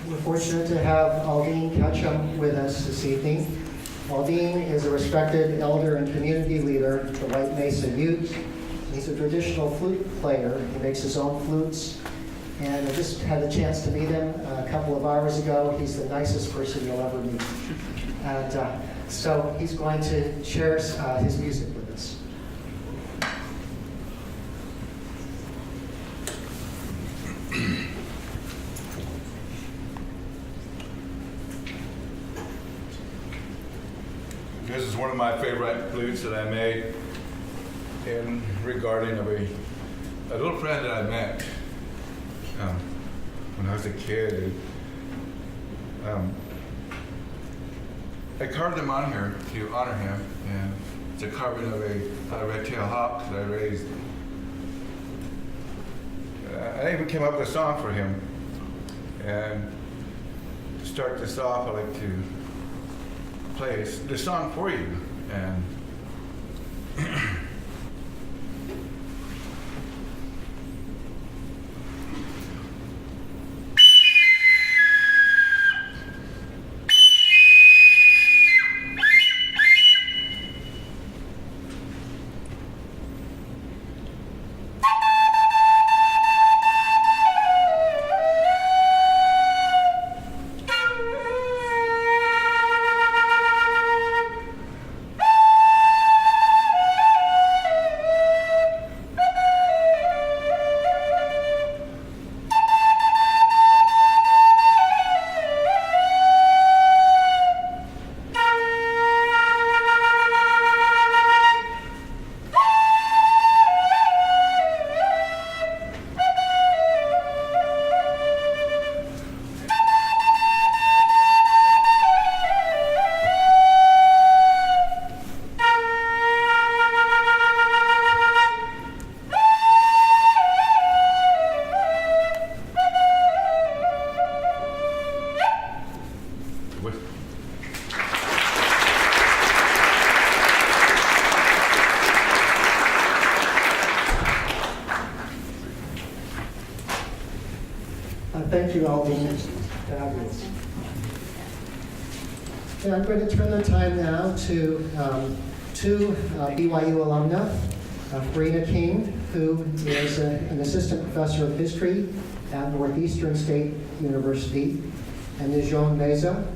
We're fortunate to have Aldine Ketchum with us this evening. Aldine is a respected elder and community leader of the White Mesa Ute. He's a traditional flute player. He makes his own flutes. And I just had a chance to meet him a couple of hours ago. He's the nicest person you'll ever meet. And so he's going to share his music with us. This is one of my favorite flutes that I made in regarding of a little friend that I met when I was a kid. I carved him on here to honor him, and it's a carving of a red-tailed hawk that I raised. I even came up with a song for him, and to start this off, I like to play this song for you. And Thank you, Aldine. Fabulous. And I'm going to turn the time now to two BYU alumna, Farina King, who is an assistant professor of history at Northeastern State University, and Nijon Meza,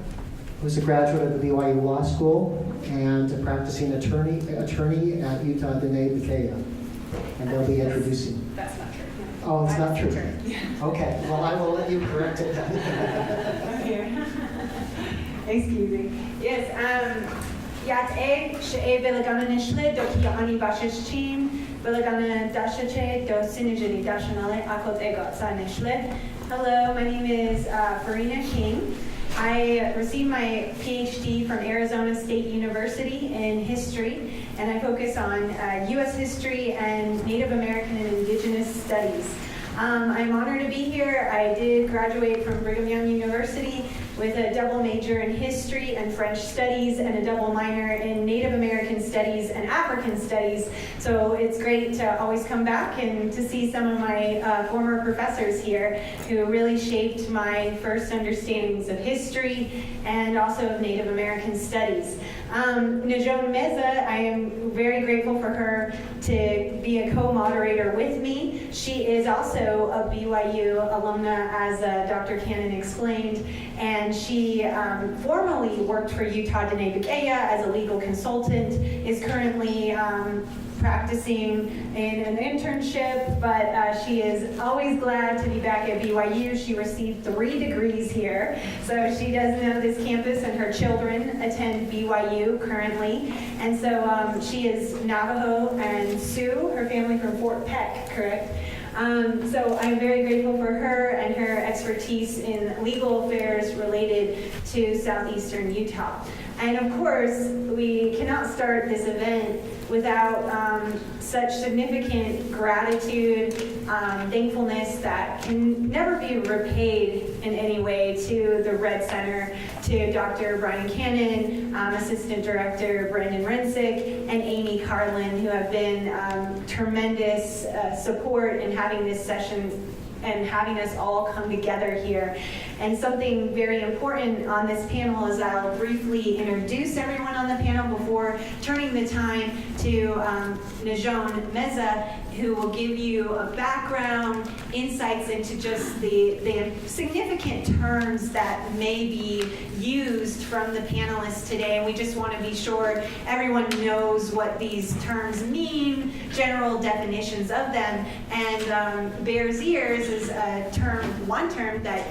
who's a graduate of the BYU Law School and a practicing attorney at Utah Dene Bikea. And they'll be introducing. That's not true. Oh, it's not true? Yeah. Okay, well, I will let you correct it. Excuse me. Yes, yat she belagana nishle do kiani bashish chim belagana dashache do sinijini dashanale akot egot sa nishle. Hello, my name is Farina King. I received my PhD from Arizona State University in history, and I focus on U.S. history and Native American and Indigenous studies. I'm honored to be here. I did graduate from Brigham Young University with a double major in history and French studies and a double minor in Native American studies and African studies. So it's great to always come back and to see some of my former professors here who really shaped my first understandings of history and also of Native American studies. Nijon Meza, I am very grateful for her to be a co-moderator with me. She is also a BYU alumna, as Dr. Cannon explained, and she formerly worked for Utah Dene Bikea as a legal consultant, is currently practicing in an internship, but she is always glad to be back at BYU. She received 3 degrees here, so she does know this campus, and her children attend BYU currently. And so she is Navajo and Sioux, her family from Fort Peck, correct? So I'm very grateful for her and her expertise in legal affairs related to southeastern Utah. And of course, we cannot start this event without such significant gratitude, thankfulness that can never be repaid in any way to the Red Center, to Dr. Brian Cannon, Assistant Director Brendan Rensick, and Amy Carlin, who have been tremendous support in having this session and having us all come together here. And something very important on this panel is I'll briefly introduce everyone on the panel before turning the time to Najon Meza, who will give you a background, insights into just the significant terms that may be used from the panelists today. And we just want to be sure everyone knows what these terms mean, general definitions of them. And Bears Ears is one term that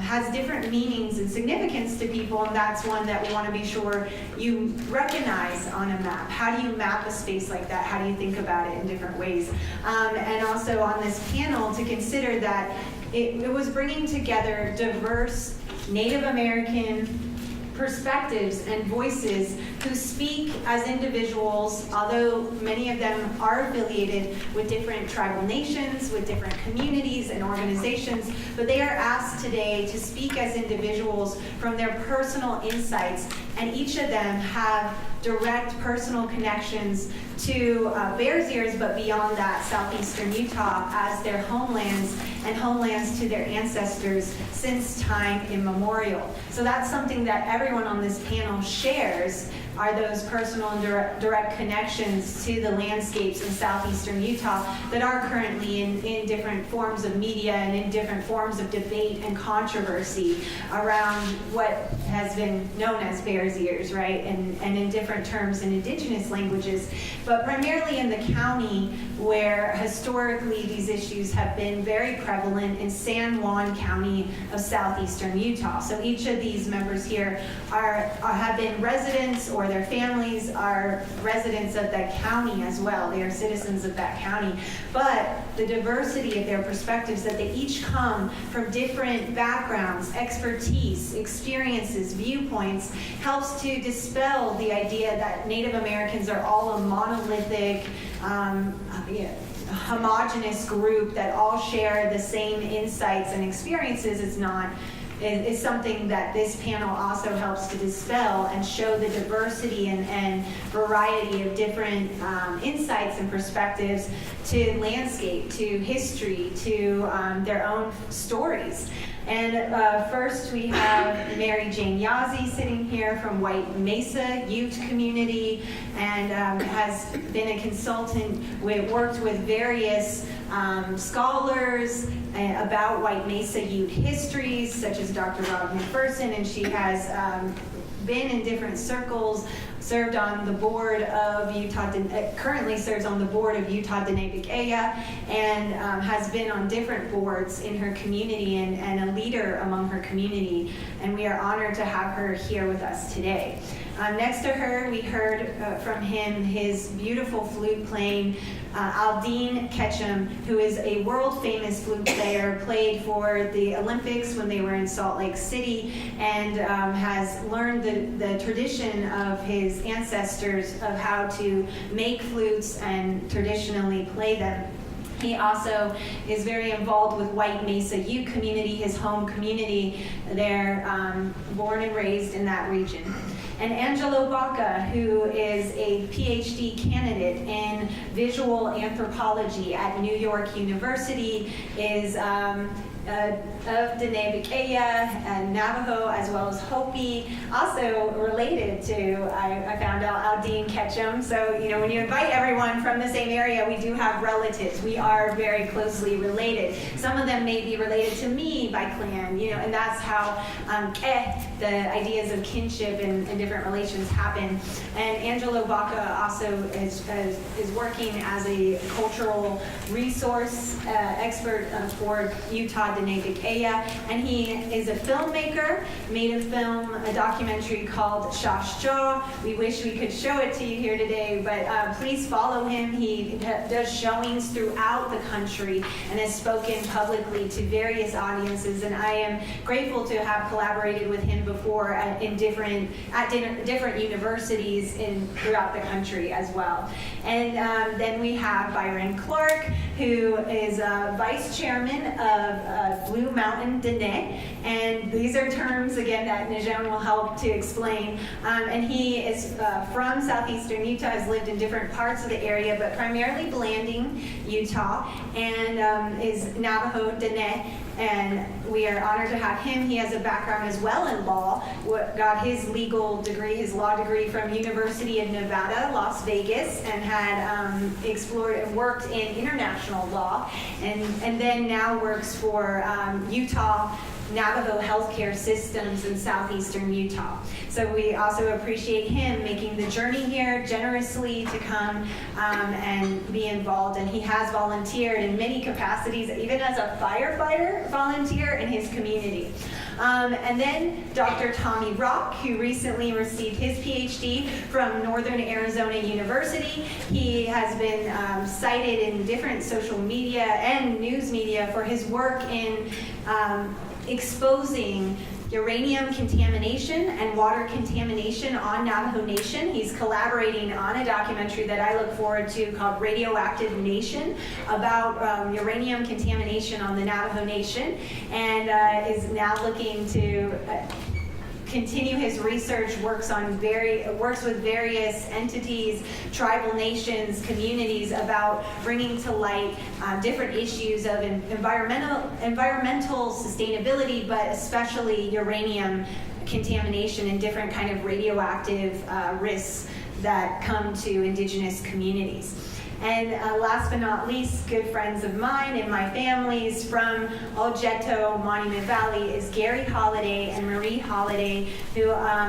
has different meanings and significance to people, and that's one that we want to be sure you recognize on a map. How do you map a space like that? How do you think about it in different ways? And also on this panel to consider that it was bringing together diverse Native American perspectives and voices who speak as individuals, although many of them are affiliated with different tribal nations, with different communities and organizations, but they are asked today to speak as individuals from their personal insights, and each of them have direct personal connections to Bears Ears, but beyond that, southeastern Utah as their homelands and homelands to their ancestors since time immemorial. So that's something that everyone on this panel shares, are those personal and direct connections to the landscapes in southeastern Utah that are currently in different forms of media and in different forms of debate and controversy around what has been known as Bears Ears, right? And in different terms in indigenous languages, but primarily in the county where historically these issues have been very prevalent in San Juan County of southeastern Utah. So each of these members here have been residents, or their families are residents of that county as well. They are citizens of that county. But the diversity of their perspectives, that they each come from different backgrounds, expertise, experiences, viewpoints, helps to dispel the idea that Native Americans are all a monolithic, homogenous group that all share the same insights and experiences. It's not. Is something that this panel also helps to dispel and show the diversity and variety of different insights and perspectives to landscape, to history, to their own stories. And first we have Mary Jane Yazzie sitting here from White Mesa Ute community, and has been a consultant, worked with various scholars about White Mesa Ute histories, such as Dr. Rob McPherson, and she has been in different circles, served on the board of currently serves on the board of Utah Denebik Eya, and has been on different boards in her community and a leader among her community. And we are honored to have her here with us today. Next to her, we heard from him his beautiful flute playing, Aldine Ketchum, who is a world-famous flute player, played for the Olympics when they were in Salt Lake City, and has learned the tradition of his ancestors of how to make flutes and traditionally play them. He also is very involved with White Mesa Ute community, his home community. They're born and raised in that region. And Angelo Baca, who is a PhD candidate in visual anthropology at New York University, is of Denebik Eya and Navajo, as well as Hopi, also related to, I found out, Aldine Ketchum. So, when you invite everyone from the same area, we do have relatives. We are very closely related. Some of them may be related to me by clan, and that's how the ideas of kinship and different relations happen. And Angelo Baca also is working as a cultural resource expert for Utah Denebik Eya, and he is a filmmaker, made a documentary called Shosh Jaw. We wish we could show it to you here today, but please follow him. He does showings throughout the country and has spoken publicly to various audiences, and I am grateful to have collaborated with him before at different universities throughout the country as well. And then we have Byron Clark, who is vice chairman of Blue Mountain Dene. And these are terms, again, that Najon will help to explain. And he is from southeastern Utah, has lived in different parts of the area, but primarily Blanding, Utah, and is Navajo Dene. And we are honored to have him. He has a background as well in law. Got his legal degree, his law degree from University of Nevada, Las Vegas, and had explored and worked in international law, and then now works for Utah Navajo healthcare systems in southeastern Utah. So we also appreciate him making the journey here generously to come and be involved. And he has volunteered in many capacities, even as a firefighter volunteer in his community. And then Dr. Tommy Rock, who recently received his PhD from Northern Arizona University. He has been cited in different social media and news media for his work in exposing uranium contamination and water contamination on Navajo Nation. He's collaborating on a documentary that I look forward to called Radioactive Nation about uranium contamination on the Navajo Nation, and is now looking to continue his research, works with various entities, tribal nations, communities about bringing to light different issues of environmental sustainability, but especially uranium contamination and different kind of radioactive risks that come to indigenous communities. And last but not least, good friends of mine and my family's from Oljeto, Monument Valley, is Gary Holliday and Marie Holliday, who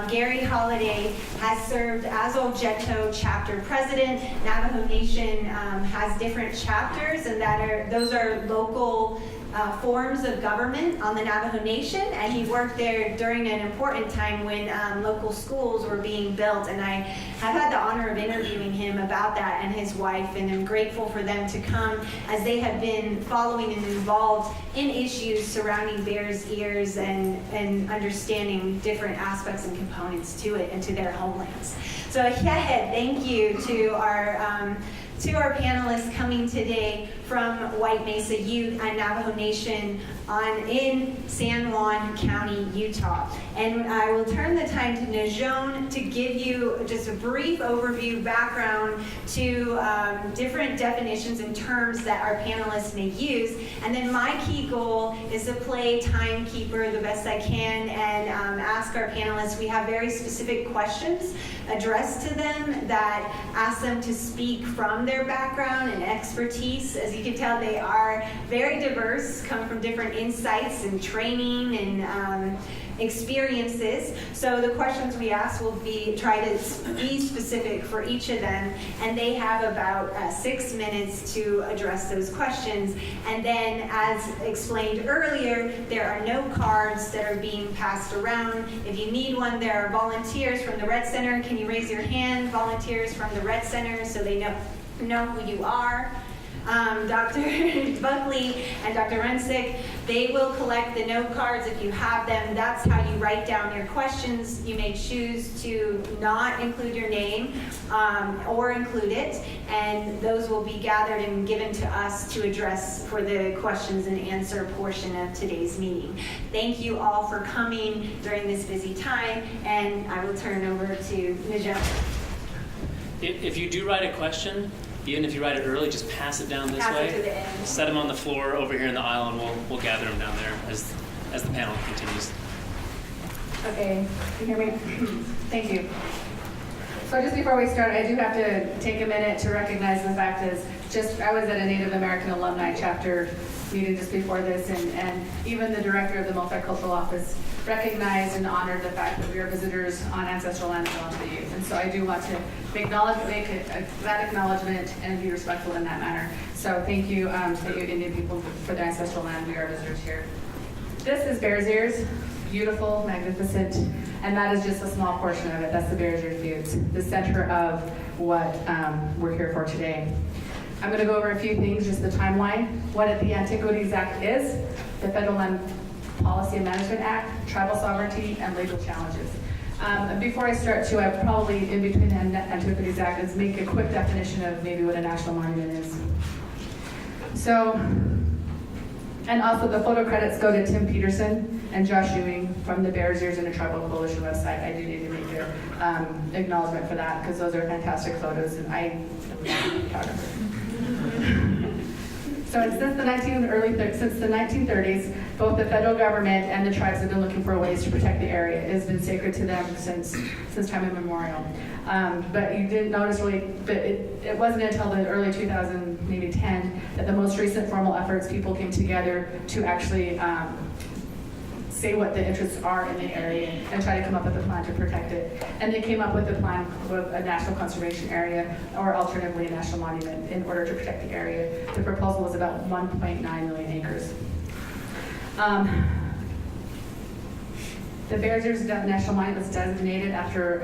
Gary Holliday has served as Oljeto chapter president. Navajo Nation has different chapters, and those are local forms of government on the Navajo Nation, and he worked there during an important time when local schools were being built, and I have had the honor of interviewing him about that and his wife, and I'm grateful for them to come as they have been following and involved in issues surrounding Bears Ears and understanding different aspects and components to it and to their homelands. So thank you to our panelists coming today from White Mesa Ute and Navajo Nation in San Juan County, Utah. And I will turn the time to Najon to give you just a brief overview, background to different definitions and terms that our panelists may use. And then my key goal is to play timekeeper the best I can and ask our panelists. We have very specific questions addressed to them that ask them to speak from their background and expertise. As you can tell, they are very diverse, come from different insights and training and experiences. So the questions we ask will try to be specific for each of them, and they have about 6 minutes to address those questions. And then, as explained earlier, there are no cards that are being passed around. If you need one, there are volunteers from the Red Center. Can you raise your hand, volunteers from the Red Center, so they know who you are? Dr. Buckley and Dr. Rensick, they will collect the note cards if you have them. That's how you write down your questions. You may choose to not include your name or include it, and those will be gathered and given to us to address for the questions and answer portion of today's meeting. Thank you all for coming during this busy time, and I will turn it over to Najon. If you do write a question, even if you write it early, just pass it down this way. Pass it to the end. Set them on the floor over here in the aisle, and we'll gather them down there as the panel continues. Okay, can you hear me? Thank you. So just before we start, I do have to take a minute to recognize the fact is I was at a Native American alumni chapter meeting just before this, and even the director of the Multicultural Office recognized and honored the fact that we are visitors on ancestral land and belong to the youth. And so I do want to make that acknowledgement and be respectful in that manner. So thank you to you Indian people for their ancestral land. We are visitors here. This is Bears Ears, beautiful, magnificent, and that is just a small portion of it. That's the Bears Ears Buttes, the center of what we're here for today. I'm going to go over a few things, just the timeline, what the Antiquities Act is, the Federal Land Policy and Management Act, tribal sovereignty, and legal challenges. Before I start too, I probably, in between the Antiquities Act, is make a quick definition of maybe what a national monument is. So, and also the photo credits go to Tim Peterson and Josh Ewing from the Bears Ears and a Tribal Coalition website. I do need to make an acknowledgement for that because those are fantastic photos and I am not a photographer. So since the 1930s, both the federal government and the tribes have been looking for ways to protect the area. It has been sacred to them since time immemorial. But you didn't notice really, but it wasn't until the early 2000, maybe 10, that the most recent formal efforts, people came together to actually say what the interests are in the area and try to come up with a plan to protect it. And they came up with a plan with a national conservation area or alternatively a national monument in order to protect the area. The proposal was about 1.9 million acres. The Bears Ears National Monument was designated after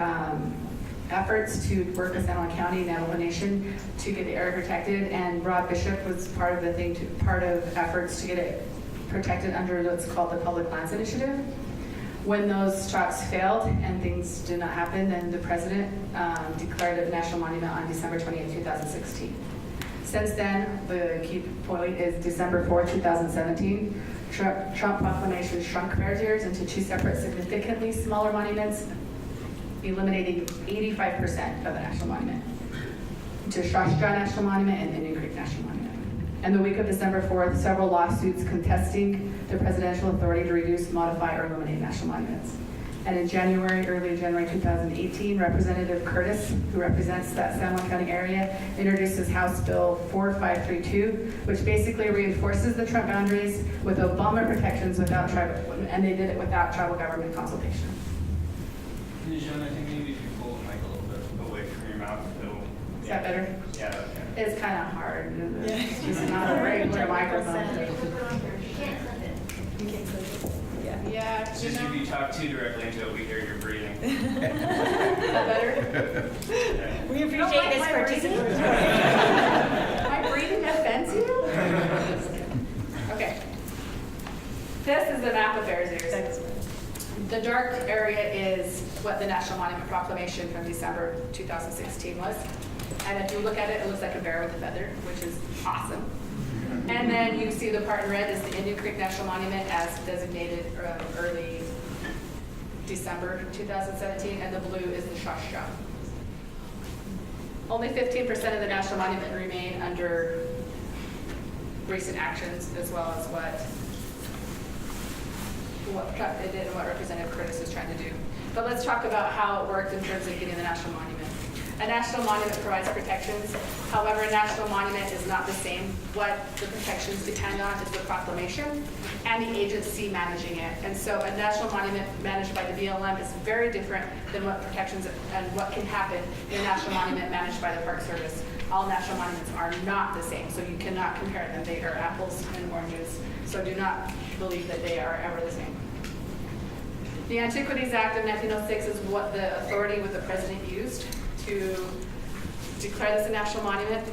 efforts to work with San Juan County and Navajo Nation to get the area protected, and Rob Bishop was part of efforts to get it protected under what's called the Public Lands Initiative. When those talks failed and things did not happen, then the president declared it a national monument on December 28, 2016. Since then, the key point is December 4, 2017, Trump proclamation shrunk Bears Ears into two separate, significantly smaller monuments, eliminating 85% of the national monument to Shashja National Monument and Indian Creek National Monument. And the week of December 4th, several lawsuits contesting the presidential authority to reduce, modify, or eliminate national monuments. And in early January 2018, Representative Curtis, who represents that San Juan County area, introduces House Bill 4532, which basically reinforces the Trump boundaries with Obama protections without tribal, and they did it without tribal government consultation. Nijan, I think maybe if you pull the mic a little bit away from your mouth, it'll... Is that better? Yeah, okay. It's kind of hard. It's just not a regular microphone. Yeah, It's just if you talk too directly into it, we hear your breathing. Is that better? Yeah. We appreciate this participation. My breathing offends you? Okay. This is the map of Bears Ears. The dark area is what the National Monument Proclamation from December 2016 was. And if you look at it, it looks like a bear with a feather, which is awesome. And then you see the part in red is the Indian Creek National Monument as designated early December 2017, and the blue is the Shashja. Only 15% of the national monument remain under recent actions, as well as what Trump did and what Representative Curtis is trying to do. But let's talk about how it worked in terms of getting the national monument. A national monument provides protections. However, a national monument is not the same. What the protections depend on is the proclamation and the agency managing it. And so a national monument managed by the BLM is very different than what protections and what can happen in a national monument managed by the Park Service. All national monuments are not the same, so you cannot compare them. They are apples and oranges. So do not believe that they are ever the same. The Antiquities Act of 1906 is what the authority with the president used to declare this a national monument.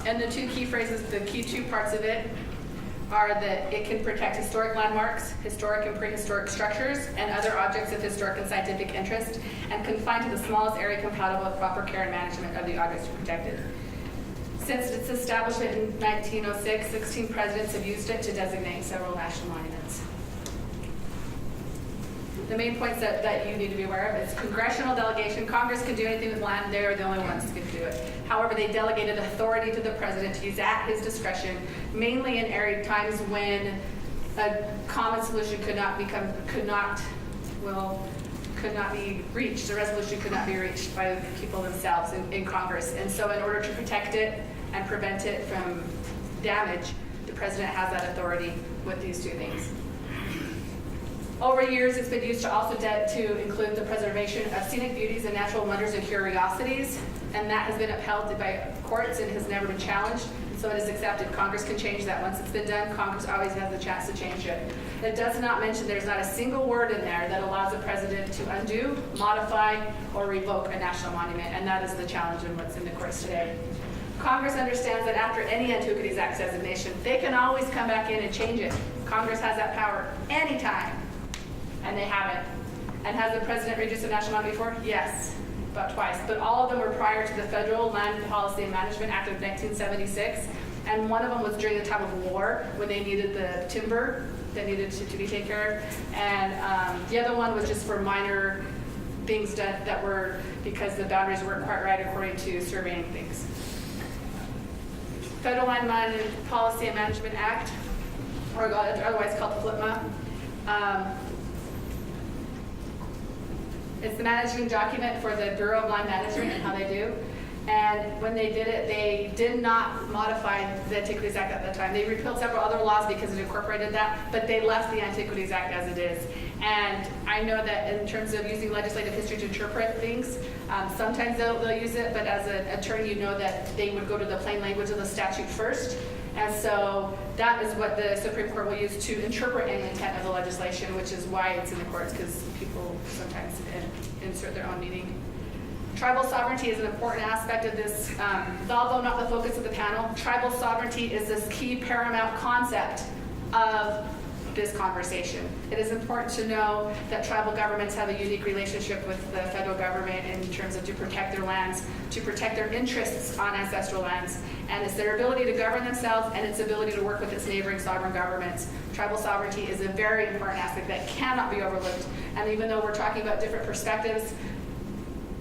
And the two key phrases, the key two parts of it are that it can protect historic landmarks, historic and prehistoric structures, and other objects of historic and scientific interest, and confined to the smallest area compatible with proper care and management of the objects protected. Since its establishment in 1906, 16 presidents have used it to designate several national monuments. The main points that you need to be aware of is congressional delegation. Congress can do anything with land. They're the only ones who can do it. However, they delegated authority to the president to use at his discretion, mainly in times when a common solution could not be reached. A resolution could not be reached by the people themselves in Congress. And so in order to protect it and prevent it from damage, the president has that authority with these two things. Over years, it's been used to also to include the preservation of scenic beauties and natural wonders and curiosities, and that has been upheld by courts and has never been challenged, and so it is accepted. Congress can change that. Once it's been done, Congress always has the chance to change it. It does not mention, there's not a single word in there that allows the president to undo, modify, or revoke a national monument, and that is the challenge in what's in the courts today. Congress understands that after any Antiquities Act designation, they can always come back in and change it. Congress has that power anytime. And they haven't. And has the president reduced a national monument before? Yes, about twice. But all of them were prior to the Federal Land Policy and Management Act of 1976. And one of them was during the time of war when they needed the timber that needed to be taken care of. And the other one was just for minor things that were because the boundaries weren't quite right according to surveying things. Federal Land Management Policy and Management Act, or otherwise called FLPMA. It's the managing document for the Bureau of Land Management and how they do. And when they did it, they did not modify the Antiquities Act at the time. They repealed several other laws because it incorporated that, but they left the Antiquities Act as it is. And I know that in terms of using legislative history to interpret things, sometimes they'll use it, but as an attorney, you know that they would go to the plain language of the statute first. And so that is what the Supreme Court will use to interpret any intent of the legislation, which is why it's in the courts, because people sometimes insert their own meaning. Tribal sovereignty is an important aspect of this, although not the focus of the panel. Tribal sovereignty is this key paramount concept of this conversation. It is important to know that tribal governments have a unique relationship with the federal government in terms of to protect their lands, to protect their interests on ancestral lands, and it's their ability to govern themselves and its ability to work with its neighboring sovereign governments. Tribal sovereignty is a very important aspect that cannot be overlooked. And even though we're talking about different perspectives,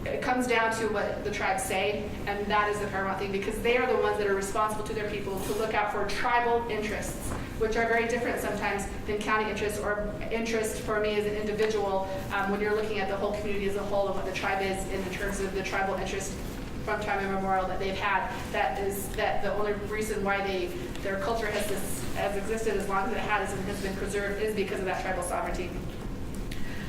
it comes down to what the tribes say, and that is the paramount thing, because they are the ones that are responsible to their people to look out for tribal interests, which are very different sometimes than county interests or interest for me as an individual when you're looking at the whole community as a whole and what the tribe is in terms of the tribal interest from time immemorial that they've had. That is that the only reason why their culture has existed as long as it has and has been preserved is because of that tribal sovereignty.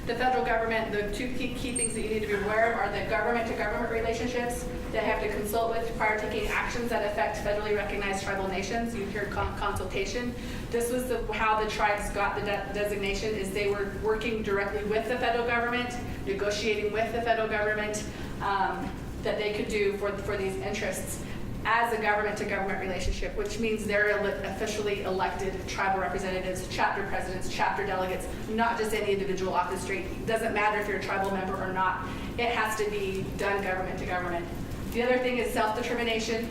The federal government, the two key things that you need to be aware of are the government-to-government relationships that have to consult with prior to taking actions that affect federally recognized tribal nations. You hear consultation. This was how the tribes got the designation, is they were working directly with the federal government, negotiating with the federal government that they could do for these interests as a government-to-government relationship, which means they're officially elected tribal representatives, chapter presidents, chapter delegates, not just any individual off the street. It doesn't matter if you're a tribal member or not. It has to be done government-to-government. The other thing is self-determination.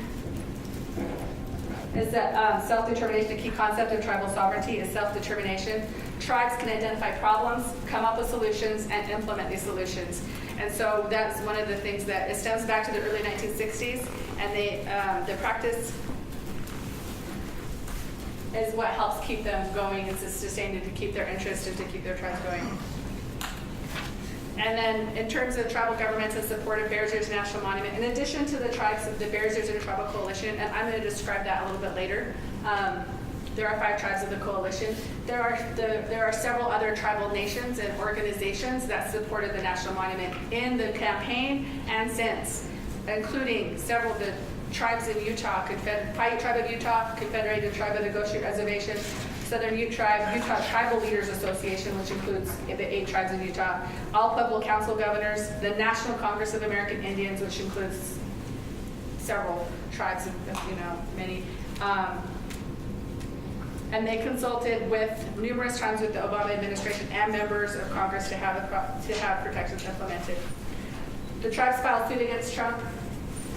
Is that self-determination, a key concept of tribal sovereignty is self-determination. Tribes can identify problems, come up with solutions, and implement these solutions. And so that's one of the things that it stems back to the early 1960s, and the practice is what helps keep them going and sustain it, to keep their interest and to keep their tribes going. And then in terms of tribal governments and support of Bears Ears National Monument, in addition to the tribes of the Bears Ears Intertribal Coalition, and I'm going to describe that a little bit later, there are 5 tribes of the coalition. There are several other tribal nations and organizations that supported the National Monument in the campaign and since, including several of the tribes in Utah, Paiute Tribe of Utah, Confederated Tribe of the Goshen Reservation, Southern Ute Tribe, Utah Tribal Leaders Association, which includes the 8 tribes in Utah, all Pueblo Council governors, the National Congress of American Indians, which includes several tribes, many. And they consulted with numerous times with the Obama administration and members of Congress to have protections implemented. The tribes filed suit against Trump,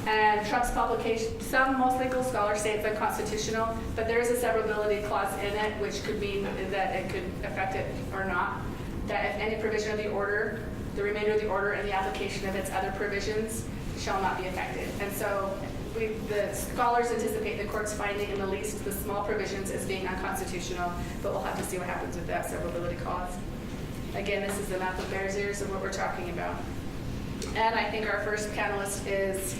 and Trump's publication, most legal scholars say it's unconstitutional, but there is a severability clause in it, which could mean that it could affect it or not. That if any provision of the order, the remainder of the order and the application of its other provisions shall not be affected. And so the scholars anticipate the court's finding in the least the small provisions as being unconstitutional, but we'll have to see what happens with that severability clause. Again, this is the map of Bears Ears of what we're talking about. And I think our first panelist is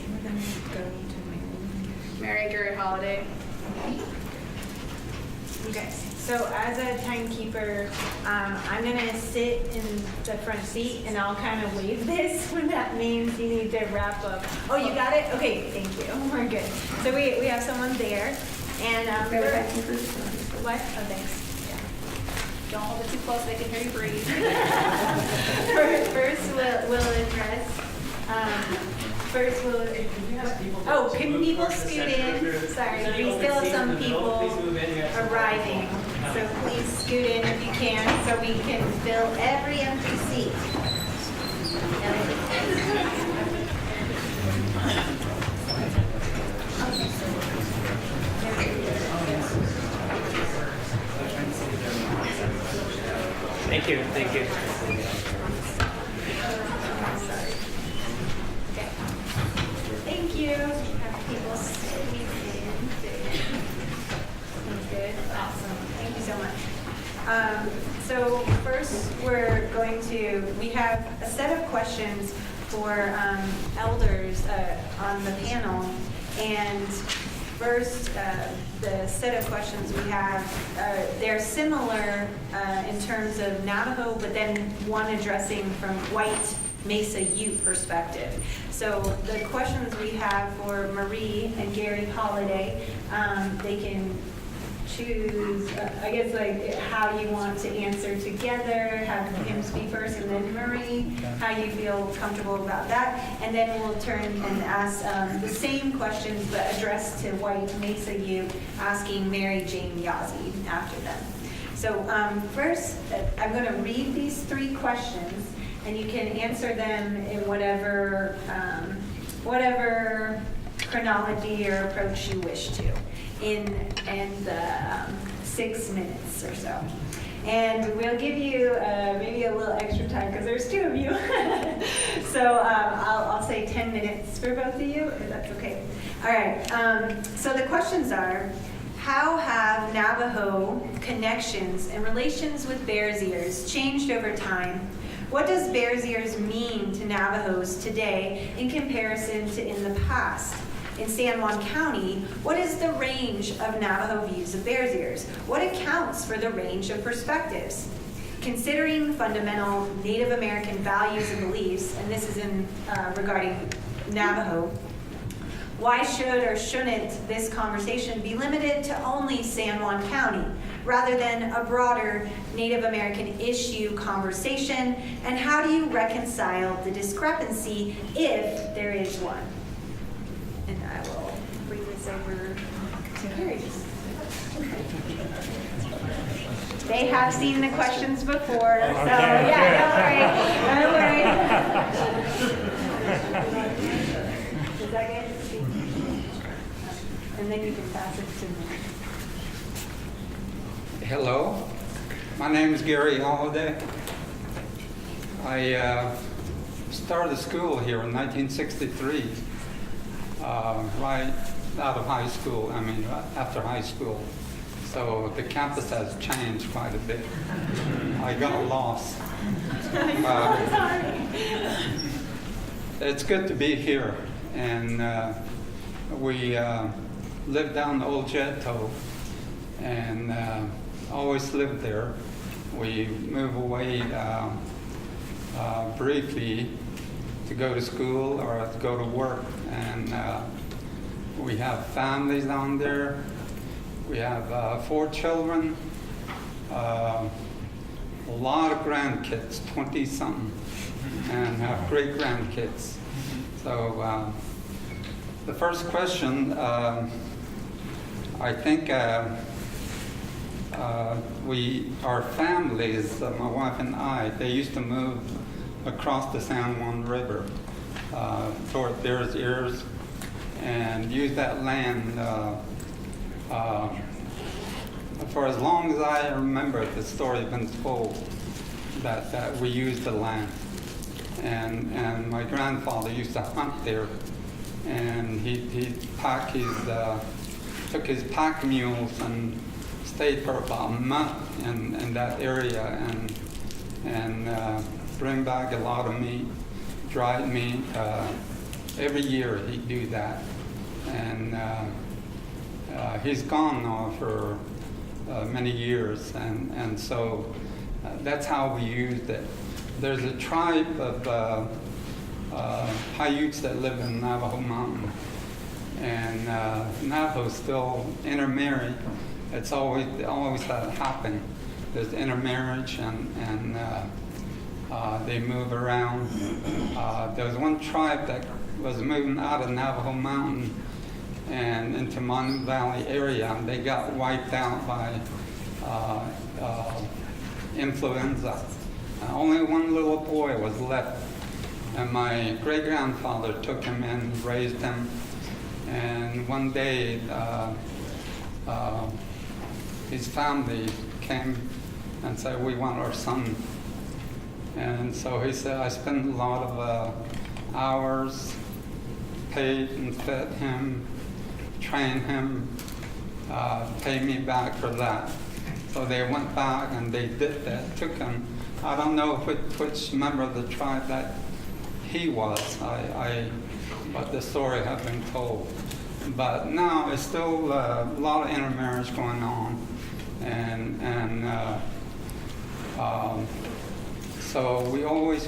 Mary Gary Holiday. Okay, so as a timekeeper, I'm gonna sit in the front seat and I'll kind of wave this when that means you need to wrap up. Oh, you got it? Okay, thank you. We're good. So we have someone there, and what? Oh, thanks. Yeah. Don't hold it too close, they can hear you breathe. First, we'll address. Can people scoot in? Sorry, we still have some people arriving. So please scoot in if you can, so we can fill every empty seat. Thank you. Thank you. Thank you. Have people sitting in. Good. Awesome. Thank you so much. So first, we have a set of questions for elders on the panel. And first, the set of questions we have, they're similar in terms of Navajo, but then one addressing from white Mesa Ute perspective. So the questions we have for Marie and Gary Holiday, they can choose, I guess, like how you want to answer together, have him speak first, and then Marie, how you feel comfortable about that. And then we'll turn and ask the same questions, but addressed to white Mesa Ute, asking Mary Jane Yazzie after them. So first, I'm going to read these 3 questions, and you can answer them in whatever chronology or approach you wish to in the 6 minutes or so. And we'll give you maybe a little extra time because there's 2 of you. So I'll say 10 minutes for both of you, if that's okay. All right, so the questions are, how have Navajo connections and relations with Bears Ears changed over time? What does Bears Ears mean to Navajos today in comparison to in the past? In San Juan County, what is the range of Navajo views of Bears Ears? What accounts for the range of perspectives? Considering fundamental Native American values and beliefs, and this is in regarding Navajo, why should or shouldn't this conversation be limited to only San Juan County, rather than a broader Native American issue conversation? And how do you reconcile the discrepancy if there is one? And I will bring this over to Gary. They have seen the questions before, so yeah, don't worry. Is that good? And then you can pass it to me. Hello, my name is Gary Holiday. I started school here in 1963, right out of high school, after high school. So the campus has changed quite a bit. I got lost. It's good to be here, and we live down the Old Jetto, and always lived there. We move away briefly to go to school or to go to work, and we have families down there. We have 4 children, a lot of grandkids, 20-something, and have great-grandkids. So the first question, I think our families, my wife and I, they used to move across the San Juan River toward Bears Ears and use that land for as long as I remember. The story has been told that we used the land, and my grandfather used to hunt there, and he took his pack mules and stayed for about a month in that area, and bring back a lot of meat, dried meat. Every year he'd do that, and he's gone now for many years, and so that's how we used it. There's a tribe of Paiutes that live in Navajo Mountain, and Navajo still intermarry. It's always that happen. There's intermarriage, and they move around. There was one tribe that was moving out of Navajo Mountain and into Monument Valley area, and they got wiped out by influenza. Only one little boy was left, and my great-grandfather took him in, raised him, and one day his family came and said, "We want our son And so he said, I spent a lot of hours, paid and fed him, trained him, paid me back for that. So they went back and they did that, took him. I don't know which member of the tribe that he was, but the story has been told. But now it's still a lot of intermarriage going on. So we always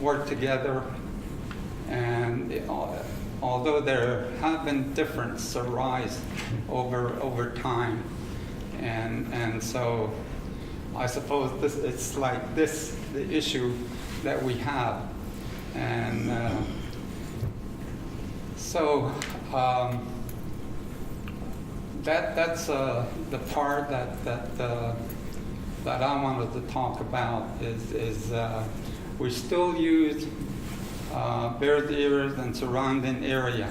work together, and although there have been differences arise over time, and so I suppose it's like this the issue that we have, and so. That's the part that I wanted to talk about is we still use Bears Ears and surrounding area,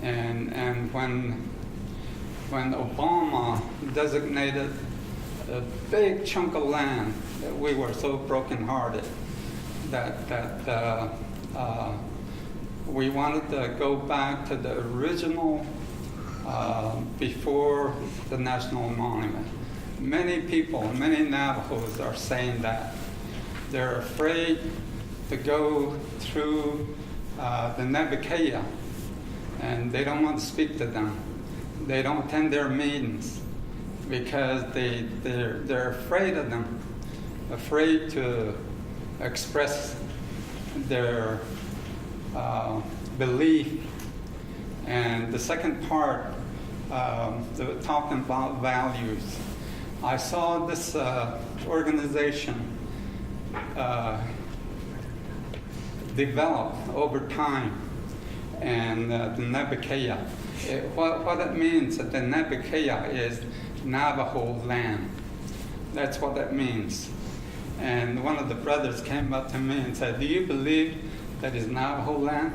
and when Obama designated a big chunk of land that we were so brokenhearted that we wanted to go back to the original. Before the National Monument. Many people, many Navajos are saying that. They're afraid to go through the Nebuchadnezzar, and they don't want to speak to them. They don't attend their meetings because they're afraid of them, afraid to express their belief. And the second part, talking about values. I saw this organization develop over time, and the Nebuchadnezzar. What it means that the Nebuchadnezzar is Navajo land. That's what that means. And one of the brothers came up to me and said, "Do you believe that is Navajo land?"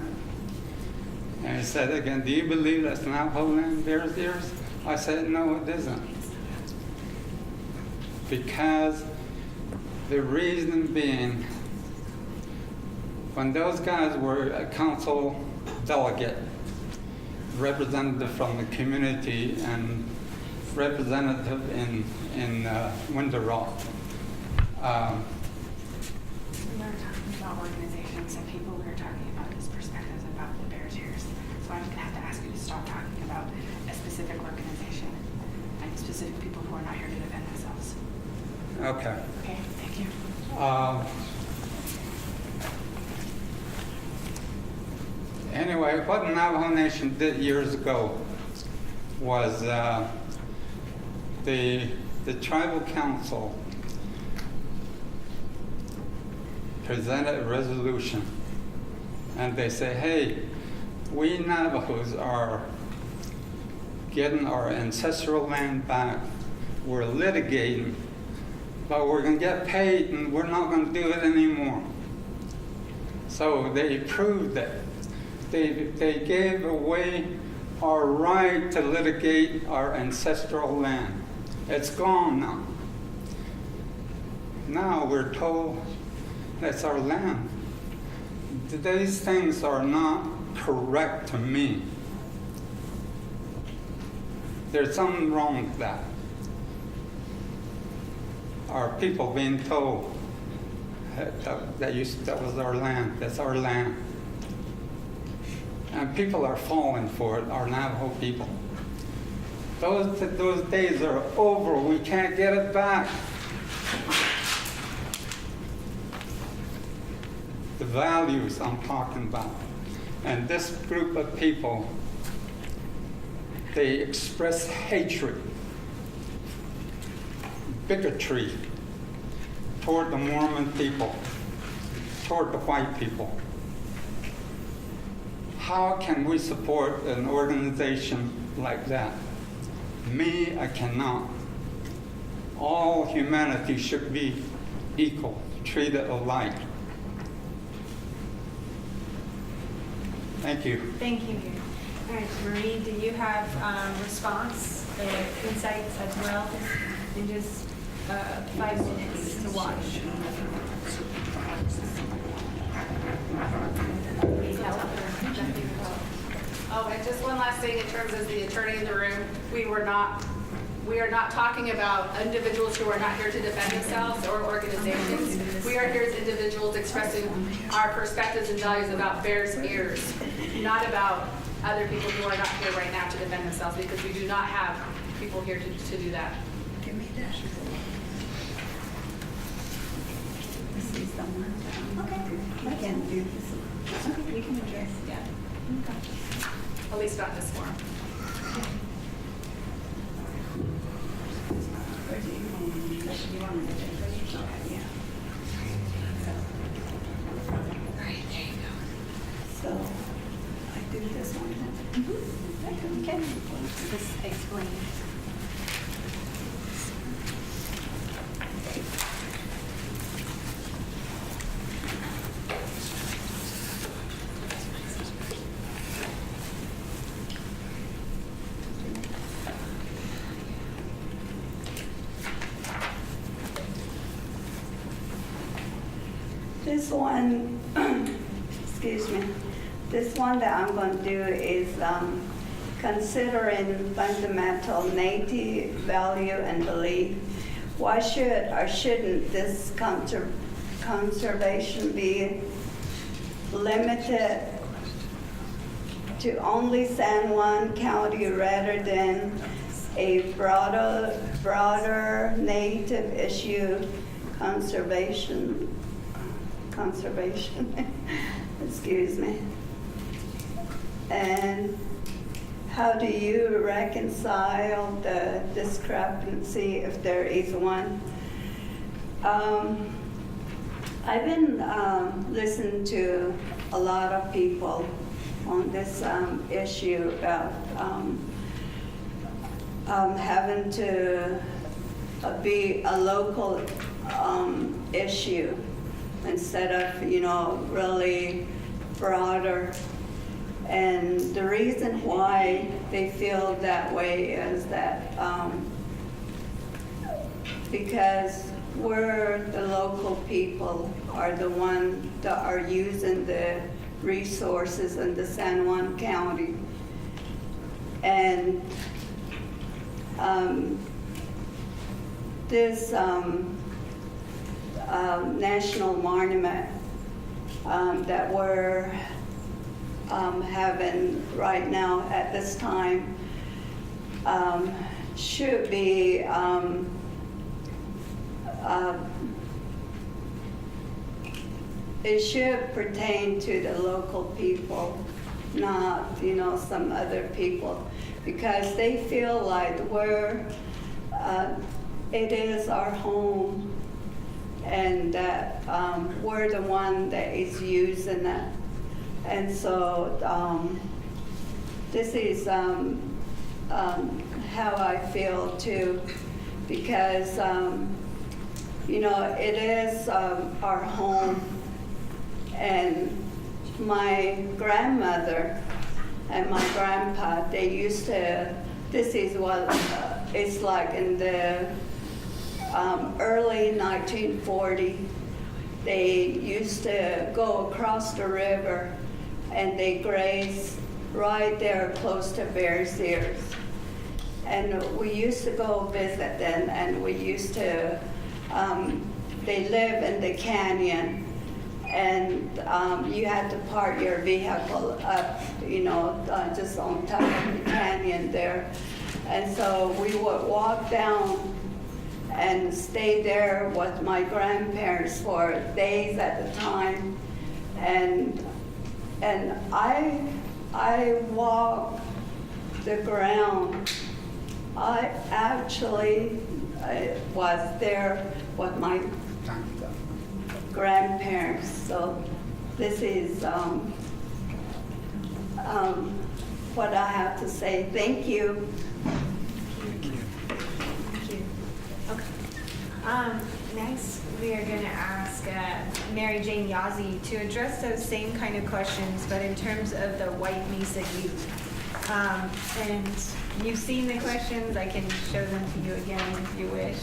And he said again, "Do you believe that's Navajo land, Bears Ears?" I said, "No, it isn't." Because the reason being, when those guys were a council delegate, representative from the community and representative in Window Rock. We are talking about organizations and people. We are talking about this perspective about the Bears Ears. So I'm going to have to ask you to stop talking about a specific organization and specific people who are not here to defend themselves. Okay. Okay, thank you. Anyway, what the Navajo Nation did years ago was the tribal council presented a resolution, and they say, "Hey, we Navajos are getting our ancestral land back. We're litigating, but we're going to get paid, and we're not going to do it anymore." So they proved that. They gave away our right to litigate our ancestral land. It's gone now. Now we're told that's our land. These things are not correct to me. There's something wrong with that. Our people being told that was our land, that's our land. And people are falling for it, our Navajo people. Those days are over. We can't get it back. The values I'm talking about. And this group of people, they express hatred, bigotry toward the Mormon people, toward the white people. How can we support an organization like that? Me, I cannot. All humanity should be equal, treated alike. Thank you. Thank you. All right, Marie, do you have response, insights as well? in just 5 minutes to watch. Oh, and just one last thing in terms of the attorney in the room, we are not talking about individuals who are not here to defend themselves or organizations. We are here as individuals expressing our perspectives and values about Bears Ears, not about other people who are not here right now to defend themselves, because we do not have people here to do that. Give me that. This is the one. Okay. I can do this. Okay, we can address. Yeah. At least not in this forum. Or do you want me to take it? Okay, yeah. All right, there you go. So, I do this one. Okay. Just explain. This one, excuse me, this one that I'm going to do is considering fundamental native value and belief. Why should or shouldn't this conservation be limited to only San Juan County rather than a broader native issue conservation, excuse me. And how do you reconcile the discrepancy, if there is one? I've been listening to a lot of people on this issue about having to be a local issue instead of, really broader. And the reason why they feel that way is that because we're the local people are the ones that are using the resources in the San Juan County. And this national monument that we're having right now at this time should be it should pertain to the local people, not some other people, because they feel like it is our home, and that we're the one that is using it. And so this is how I feel too, because it is our home. And my grandmother and my grandpa, they used to, this is what it's like in the early 1940, they used to go across the river and they grazed right there close to Bears Ears. And we used to go visit them, and we used to, they live in the canyon, and you had to park your vehicle up, just on top of the canyon there. And so we would walk down and stay there with my grandparents for days at a time. And I walked the ground. I actually was there with my grandparents. So this is what I have to say. Thank you. Thank you. Okay. Next, we are going to ask Mary Jane Yazzie to address those same kind of questions, but in terms of the White Mesa youth. And you've seen the questions. I can show them to you again if you wish.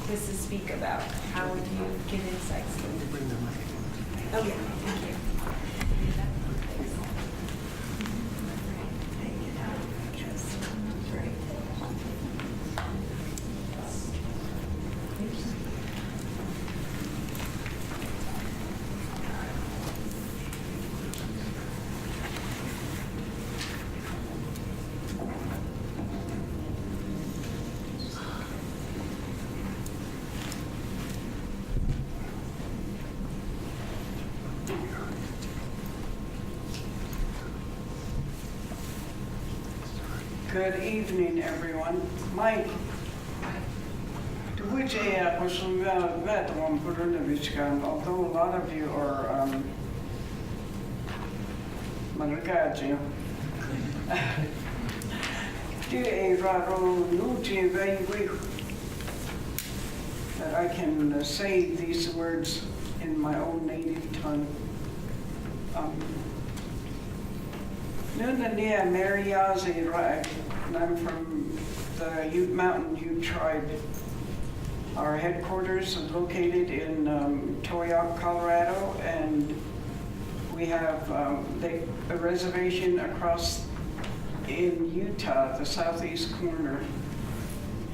This is speak about how would you give insights to them. Oh, yeah, thank you. Good evening, everyone. Mike, which was on Purunavichkan, although a lot of you are Maragaji. That I can say these words in my own native tongue. Nunania Mariazi Rai, and I'm from the Ute Mountain Ute tribe. Our headquarters is located in Toyoak, Colorado, and we have a reservation across in Utah, the southeast corner.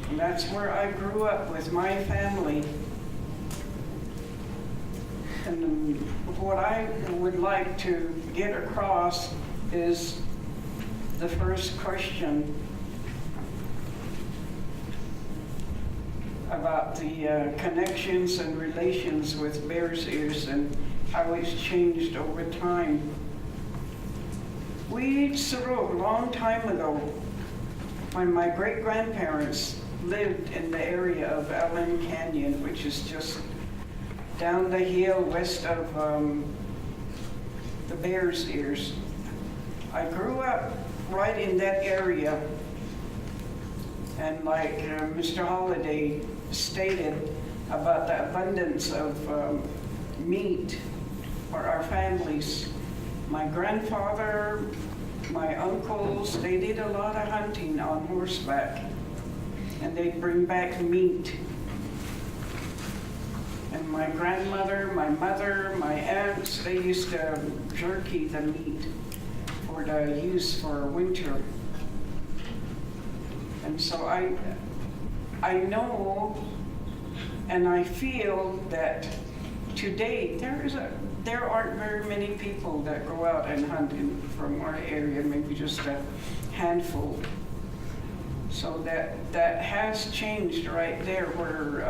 And that's where I grew up with my family. And what I would like to get across is the first question about the connections and relations with Bears Ears and how it's changed over time. We a long time ago, when my great-grandparents lived in the area of Allen Canyon, which is just down the hill west of the Bears Ears. I grew up right in that area, and like Mr. Holliday stated about the abundance of meat for our families. My grandfather, my uncles, they did a lot of hunting on horseback, and they'd bring back meat. And my grandmother, my mother, my aunts, they used to jerky the meat for the use for winter. And so I know and I feel that today there aren't very many people that go out and hunt from our area, maybe just a handful. So that has changed right there, where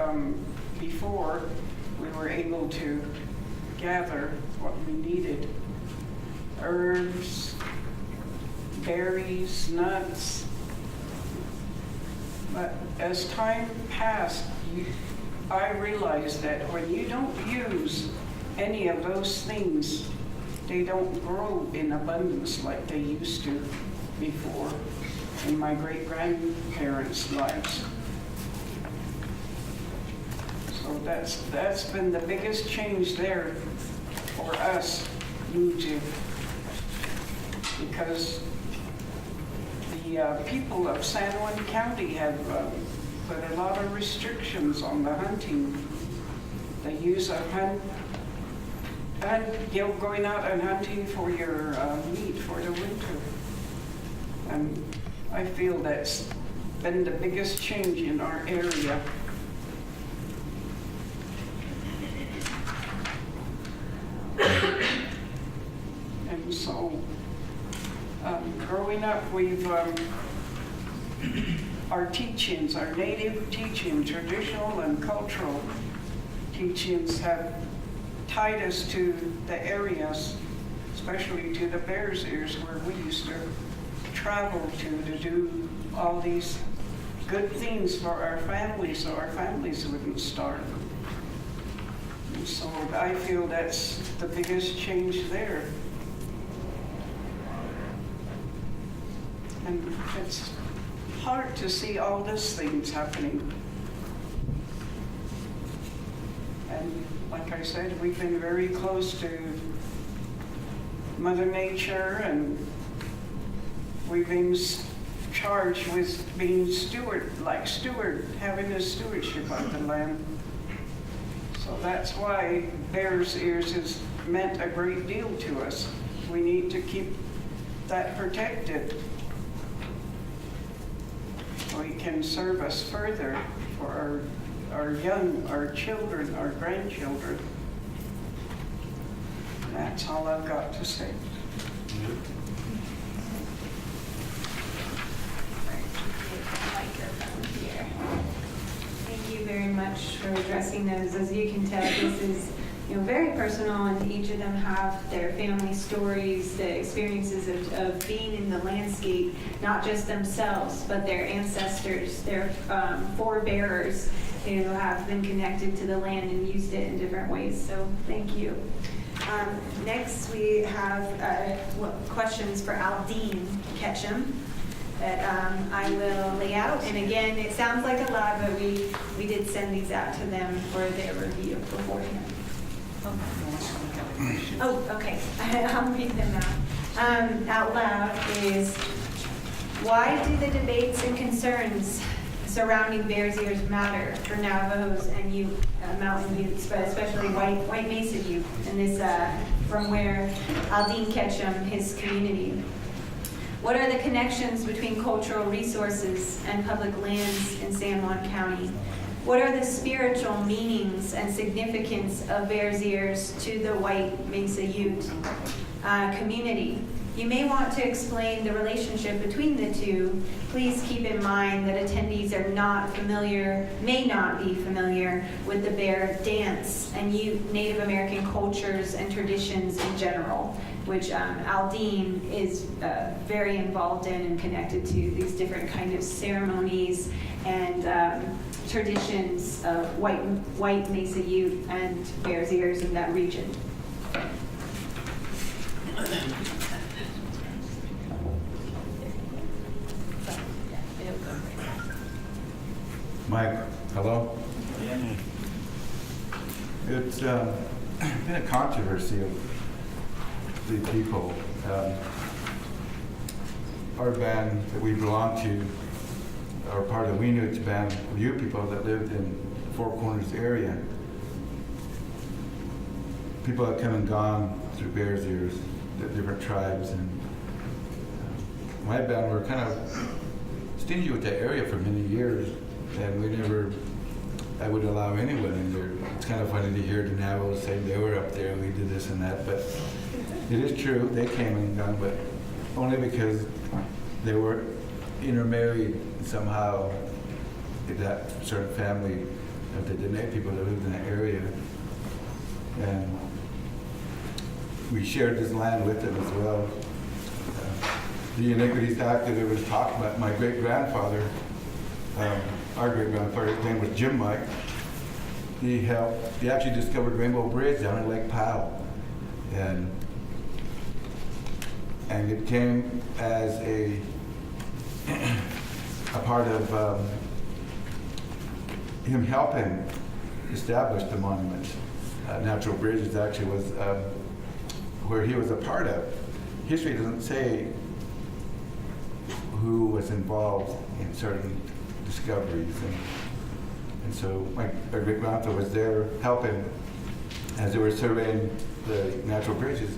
before we were able to gather what we needed. Herbs, berries, nuts. But as time passed, I realized that when you don't use any of those things, they don't grow in abundance like they used to before in my great-grandparents' lives. So that's been the biggest change there for us, Luigi, because the people of San Juan County have put a lot of restrictions on the hunting. The use of going out and hunting for your meat for the winter. And I feel that's been the biggest change in our area. And so, growing up, we've our teachings, our native teaching, traditional and cultural teachings have tied us to the areas, especially to the Bears Ears, where we used to travel to do all these good things for our families, so our families wouldn't starve. And so I feel that's the biggest change there. And it's hard to see all these things happening. And like I said, we've been very close to Mother Nature, and we've been charged with being having a stewardship of the land. So that's why Bears Ears has meant a great deal to us. We need to keep that protected so it can serve us further for our children, our grandchildren. That's all I've got to say. Thank you very much for addressing those. As you can tell, this is very personal, and each of them have their family stories, the experiences of being in the landscape, not just themselves, but their ancestors, their forebearers who have been connected to the land and used it in different ways. So thank you. Next, we have questions for Aldine Ketchum that I will lay out. And again, it sounds like a lot, but we did send these out to them for their review beforehand. Oh, okay. I'll read them out loud. Is why do the debates and concerns surrounding Bears Ears matter for Navajos and mountain youths, but especially white Mesa youth, and this from where Aldine Ketchum, his community. What are the connections between cultural resources and public lands in San Juan County? What are the spiritual meanings and significance of Bears Ears to the white Mesa youth community? You may want to explain the relationship between the two. Please keep in mind that attendees may not be familiar with the bear dance and Native American cultures and traditions in general, which Aldine is very involved in and connected to these different kind of ceremonies and traditions of white Mesa youth and Bears Ears in that region. Mike, hello? Yeah. It's been a controversy of the people. Our band that we belong to are part of the Weenooch band of you people that lived in the Four Corners area. People have come and gone through Bears Ears, the different tribes, and my band were kind of stingy with that area for many years, and I would allow anyone in there. It's kind of funny to hear the Navajos say they were up there and we did this and that, but it is true, they came and gone, but only because they were intermarried somehow in that certain family of the Dene people that lived in that area. And we shared this land with them as well. The Iniquities Act that it was talking about, my great-grandfather, our great-grandfather, his name was Jim Mike. He actually discovered Rainbow Bridge down in Lake Powell. And it came as a part of him helping establish the monument. Natural Bridges actually was where he was a part of. History doesn't say who was involved in certain discoveries. And so my great-grandfather was there helping as they were surveying the natural bridges.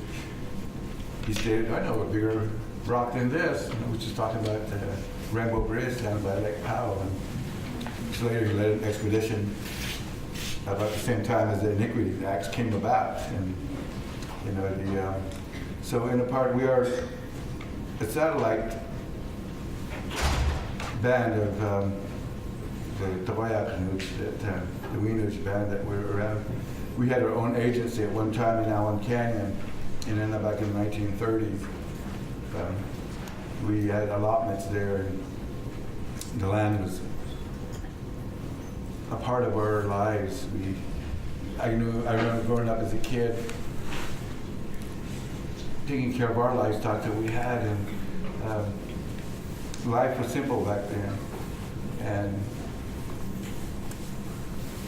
He stated, I know a bigger rock than this, which is talking about the Rainbow Bridge down by Lake Powell. And later he led an expedition about the same time as the Iniquity Acts came about. And so in a part we are a satellite band of the Tawayakanooch, the Weenooch band that we're around. We had our own agency at one time in Allen Canyon, and then back in the 1930s. We had allotments there, and the land was a part of our lives. I remember growing up as a kid, taking care of our livestock that we had, and life was simple back then. And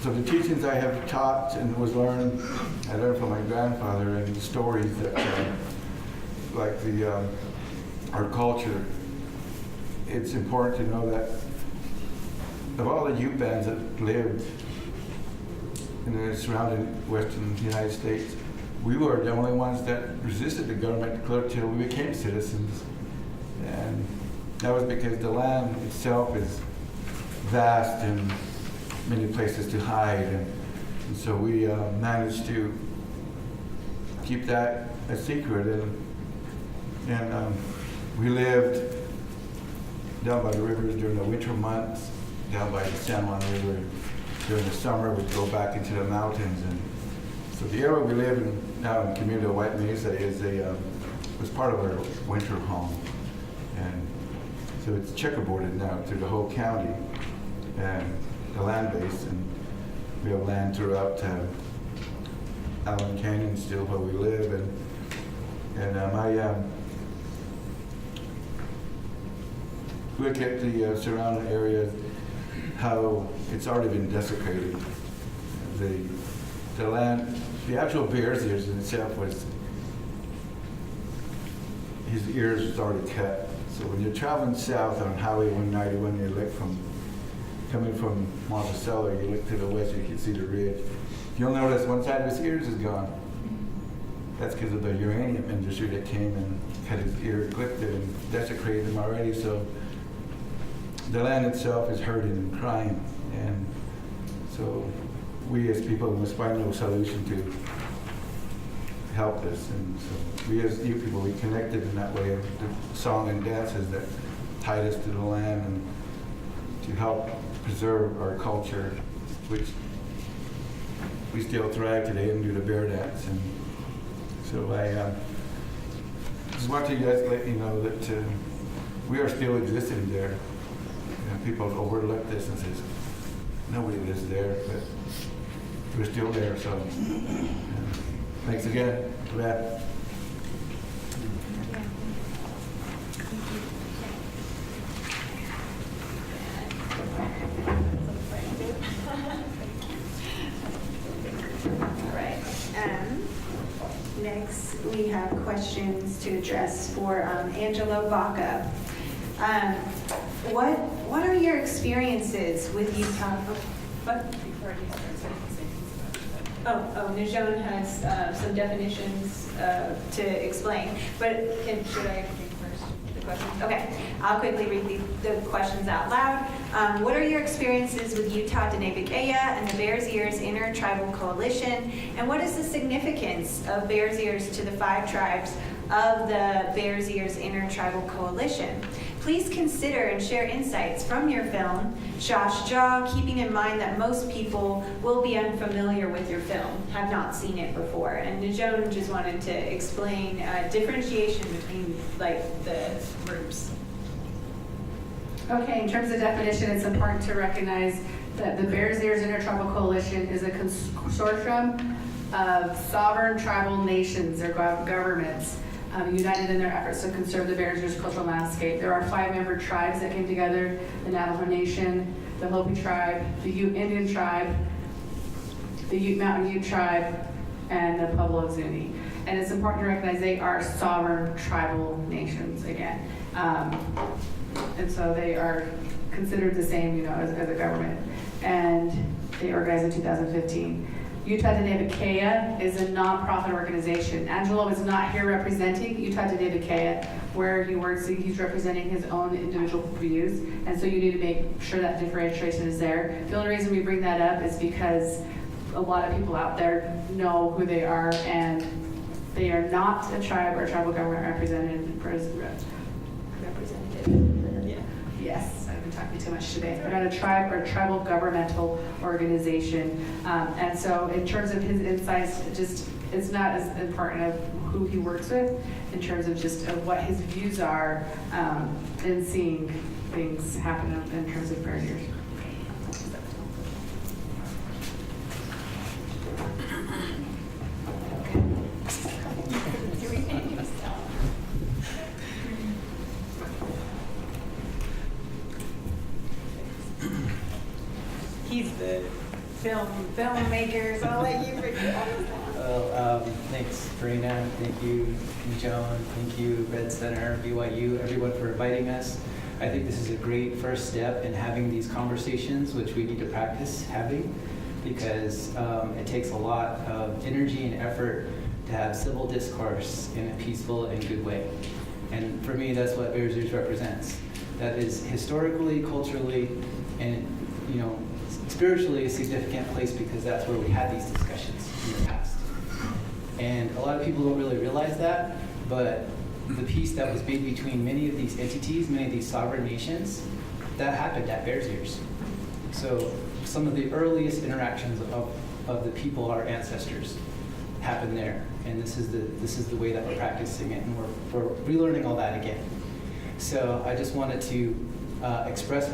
so the teachings I have taught and I learned from my grandfather, and the stories that like our culture, it's important to know that of all the Ute bands that lived in the surrounding western United States, we were the only ones that resisted the government till we became citizens. And that was because the land itself is vast and many places to hide. And so we managed to keep that a secret. And we lived down by the rivers during the winter months, down by the San Juan River. During the summer, we'd go back into the mountains. And so the area we live in now in the community of White Mesa was part of our winter home. And so it's checkerboarded now through the whole county and the land base. And we have land throughout Allen Canyon still where we live. And look at the surrounding areas, how it's already been desecrated. The land, the actual Bears ears in itself his ears was already cut. So when you're traveling south on Highway 191, you look coming from Monticello, you look to the west, you can see the ridge. You'll notice one side of his ears is gone. That's because of the uranium industry that came and cut his ear, clipped it, and desecrated him already. So the land itself is hurting and crying. And so we as people must find no solution to help this. And so we as Ute people, we connected in that way of the song and dances that tied us to the land and to help preserve our culture, which we still thrive today and do the bear dance. And so I just want to guys let you know that we are still existing there. People overlook this and says, nobody lives there, but we're still there. So thanks again for that. All right. Next, we have questions to address for Angelo Vaca. What are your experiences with Utah? What? Before you start saying Najon has some definitions to explain, but should I read first the questions? Okay, I'll quickly read the questions out loud. What are your experiences with Utah Diné-Bikéyah and the Bears Ears Intertribal Coalition, and what is the significance of Bears Ears to the 5 tribes of the Bears Ears Intertribal Coalition? Please consider and share insights from your film, Josh Jaw, keeping in mind that most people will be unfamiliar with your film, have not seen it before. And Najon just wanted to explain differentiation between the groups. Okay, in terms of definition, it's important to recognize that the Bears Ears Intertribal Coalition is a consortium of sovereign tribal nations or governments united in their efforts to conserve the Bears Ears cultural landscape. There are 5 member tribes that came together: the Navajo Nation, the Hopi tribe, the Ute Indian tribe, the Ute Mountain Ute tribe, and the Pueblo Zuni. And it's important to recognize they are sovereign tribal nations again. And so they are considered the same, as a government. And they organized in 2015. Utah Diné-Bikéyah is a nonprofit organization. Angelo is not here representing Utah Diné-Bikéyah. Where he works, he's representing his own individual views. And so you need to make sure that differentiation is there. The only reason we bring that up is because a lot of people out there know who they are, and they are not a tribe or tribal government representative. Yes, I've been talking too much today. They're not a tribe or tribal governmental organization. And so in terms of his insights, it's not as important of who he works with in terms of just of what his views are in seeing things happen in terms of Bears Ears. He's the filmmaker, so I'll let you read it. Thanks, Karina. Thank you, Joan. Thank you, Red Center, BYU, everyone for inviting us. I think this is a great first step in having these conversations, which we need to practice having, because it takes a lot of energy and effort to have civil discourse in a peaceful and good way. And for me, that's what Bears Ears represents. That is historically, culturally, and spiritually a significant place, because that's where we had these discussions in the past. And a lot of people don't really realize that, but the peace that was made between many of these entities, many of these sovereign nations, that happened at Bears Ears. So some of the earliest interactions of the people, our ancestors, happened there. And this is the way that we're practicing it, and we're relearning all that again. So I just wanted to express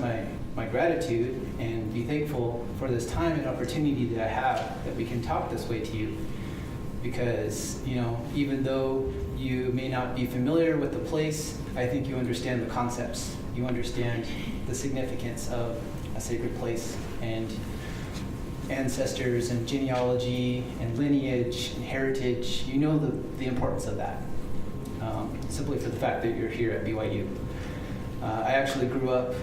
my gratitude and be thankful for this time and opportunity that I have, that we can talk this way to you. Because, even though you may not be familiar with the place, I think you understand the concepts. You understand the significance of a sacred place and ancestors and genealogy and lineage and heritage. You know the importance of that, simply for the fact that you're here at BYU. I actually grew up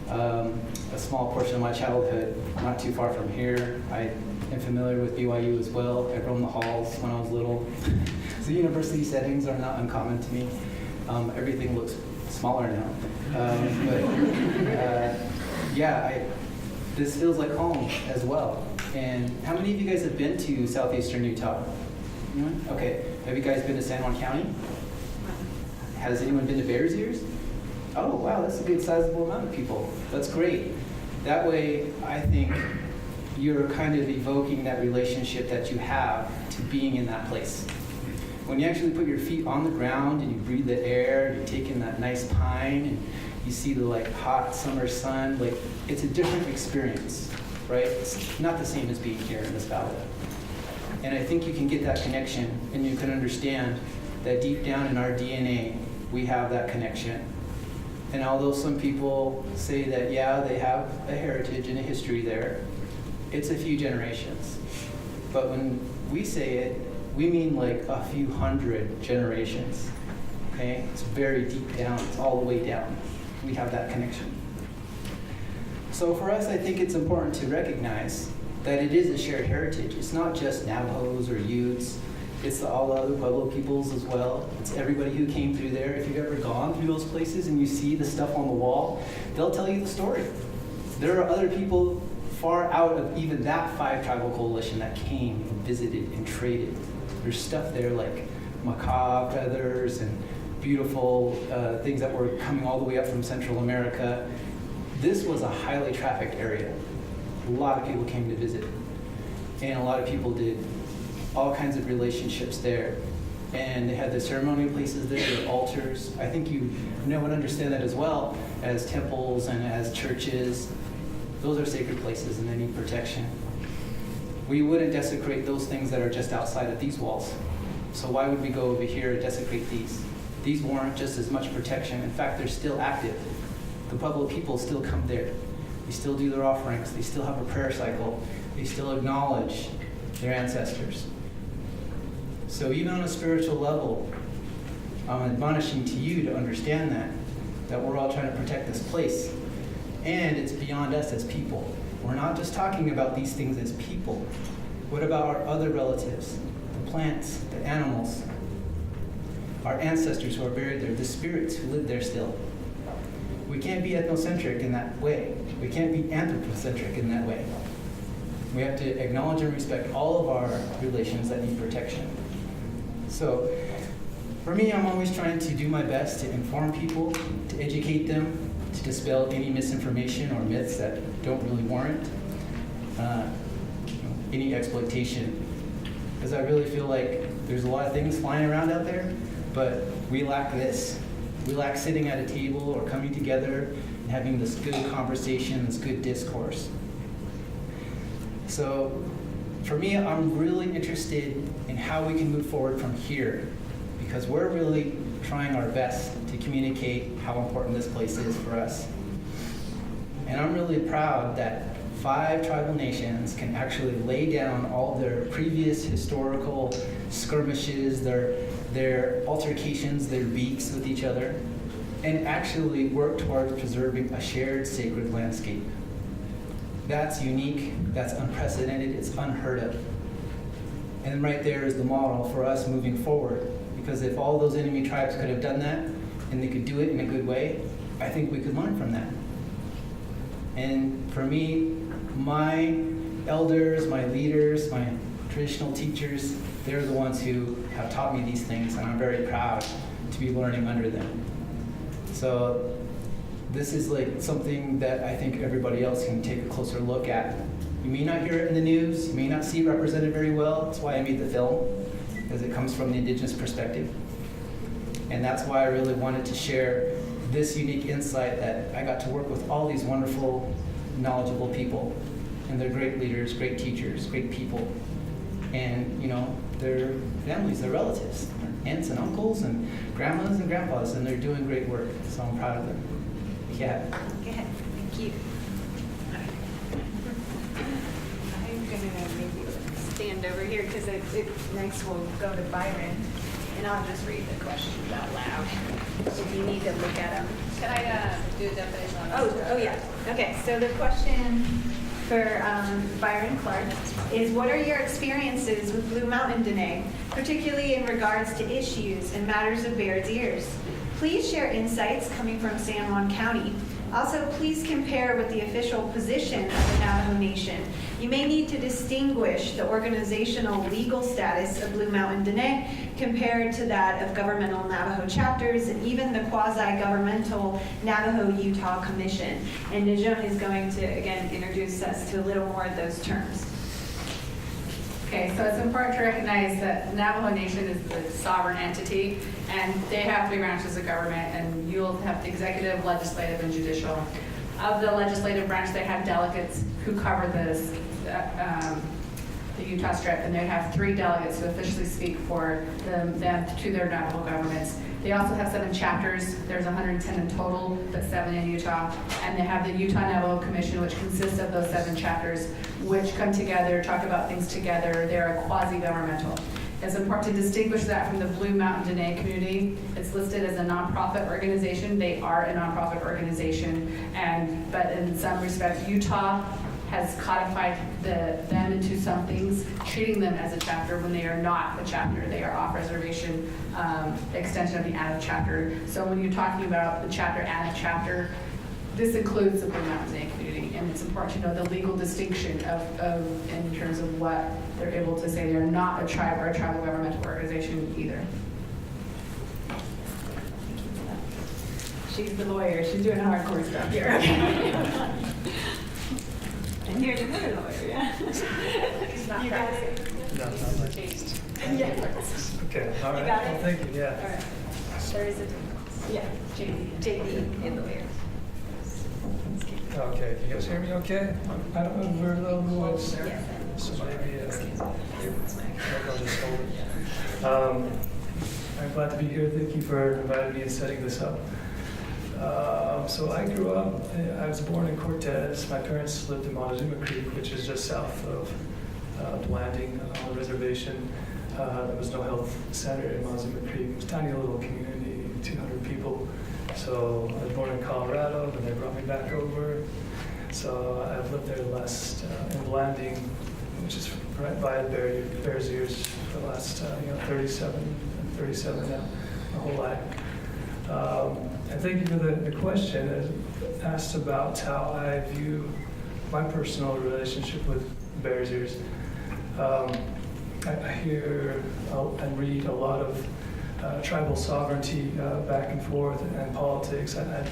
a small portion of my childhood not too far from here. I am familiar with BYU as well. I roamed the halls when I was little. So university settings are not uncommon to me. Everything looks smaller now. This feels like home as well. And how many of you guys have been to southeastern Utah? Anyone? Okay. Have you guys been to San Juan County? Has anyone been to Bears Ears? Oh, wow, that's a good sizable amount of people. That's great. That way, I think you're kind of evoking that relationship that you have to being in that place. When you actually put your feet on the ground and you breathe the air, you take in that nice pine, and you see the hot summer sun, it's a different experience, right? It's not the same as being here in this valley. And I think you can get that connection, and you can understand that deep down in our DNA, we have that connection. And although some people say that, they have a heritage and a history there, it's a few generations. But when we say it, we mean a few hundred generations, okay? It's very deep down, it's all the way down. We have that connection. So for us, I think it's important to recognize that it is a shared heritage. It's not just Navajos or Utes. It's all the other Pueblo peoples as well. It's everybody who came through there. If you've ever gone through those places and you see the stuff on the wall, they'll tell you the story. There are other people far out of even that 5 tribal coalition that came and visited and traded. There's stuff there like macaw feathers and beautiful things that were coming all the way up from Central America. This was a highly trafficked area. A lot of people came to visit. And a lot of people did all kinds of relationships there. And they had the ceremonial places there, their altars. I think you know and understand that as well as temples and as churches. Those are sacred places and they need protection. We wouldn't desecrate those things that are just outside of these walls. So why would we go over here and desecrate these? These warrant just as much protection. In fact, they're still active. The Pueblo people still come there. They still do their offerings. They still have a prayer cycle. They still acknowledge their ancestors. So even on a spiritual level, I'm admonishing to you to understand that we're all trying to protect this place. And it's beyond us as people. We're not just talking about these things as people. What about our other relatives, the plants, the animals, our ancestors who are buried there, the spirits who live there still? We can't be ethnocentric in that way. We can't be anthropocentric in that way. We have to acknowledge and respect all of our relations that need protection. So for me, I'm always trying to do my best to inform people, to educate them, to dispel any misinformation or myths that don't really warrant any exploitation. Because I really feel like there's a lot of things flying around out there, but we lack this. We lack sitting at a table or coming together and having this good conversation, this good discourse. So for me, I'm really interested in how we can move forward from here, because we're really trying our best to communicate how important this place is for us. And I'm really proud that 5 tribal nations can actually lay down all their previous historical skirmishes, their altercations, their beefs with each other, and actually work towards preserving a shared sacred landscape. That's unique, that's unprecedented, it's unheard of. And right there is the model for us moving forward. Because if all those enemy tribes could have done that, and they could do it in a good way, I think we could learn from that. And for me, my elders, my leaders, my traditional teachers, they're the ones who have taught me these things, and I'm very proud to be learning under them. So this is like something that I think everybody else can take a closer look at. You may not hear it in the news, you may not see it represented very well. That's why I made the film, because it comes from the indigenous perspective. And that's why I really wanted to share this unique insight that I got to work with all these wonderful, knowledgeable people. And they're great leaders, great teachers, great people. And, you know, their families, their relatives, their aunts and uncles and grandmas and grandpas, and they're doing great work. So I'm proud of them. Yeah. Go ahead. Thank you. I'm gonna maybe stand over here because it's nice. We'll go to Byron, and I'll just read the questions out loud. If you need to look at them. Can I do a definition on Oh yeah. Okay. So the question for Byron Clark is, what are your experiences with Blue Mountain Dene, particularly in regards to issues and matters of Bears Ears? Please share insights coming from San Juan County. Also, please compare with the official position of the Navajo Nation. You may need to distinguish the organizational legal status of Blue Mountain Dene compared to that of governmental Navajo chapters and even the quasi-governmental Navajo-Utah Commission. And Najon is going to, again, introduce us to a little more of those terms. Okay, so it's important to recognize that Navajo Nation is the sovereign entity, and they have 3 branches of government, and you'll have the executive, legislative, and judicial. Of the legislative branch, they have delegates who cover this, the Utah Strip, and they have 3 delegates who officially speak for them to their Navajo governments. They also have 7 chapters. There's 110 in total, but 7 in Utah. And they have the Utah Navajo Commission, which consists of those 7 chapters, which come together, talk about things together. They're a quasi-governmental. It's important to distinguish that from the Blue Mountain Dene community. It's listed as a nonprofit organization. They are a nonprofit organization, but in some respects, Utah has codified them into some things, treating them as a chapter when they are not a chapter. They are off-reservation extension of the ANF chapter. So when you're talking about the chapter, ANF chapter, this includes the Blue Mountain Dene community, and it's important to know the legal distinction in terms of what they're able to say. They're not a tribe or a tribal governmental organization either. She's the lawyer. She's doing hardcore stuff here. And here's another lawyer, yeah. He's not You got it? No, not like this. Yeah. Okay, all right. You got it? Well, thank you, All yeah. right. There is a, yeah, JD and lawyer. Okay, can you guys hear me okay? I don't know where the voice. Yes. So maybe, I'll just hold it. I'm glad to be here. Thank you for inviting me and setting this up. So I grew up, I was born in Cortez. My parents lived in Montezuma Creek, which is just south of the landing on the reservation. There was no health center in Montezuma Creek. It was a tiny little community, 200 people. So I was born in Colorado, and they brought me back over. So I've lived there in the landing, which is right by the Bears Ears for the last 37 now, my whole life. And thank you for the question. It asked about how I view my personal relationship with Bears Ears. I hear and read a lot of tribal sovereignty back and forth and politics. I'm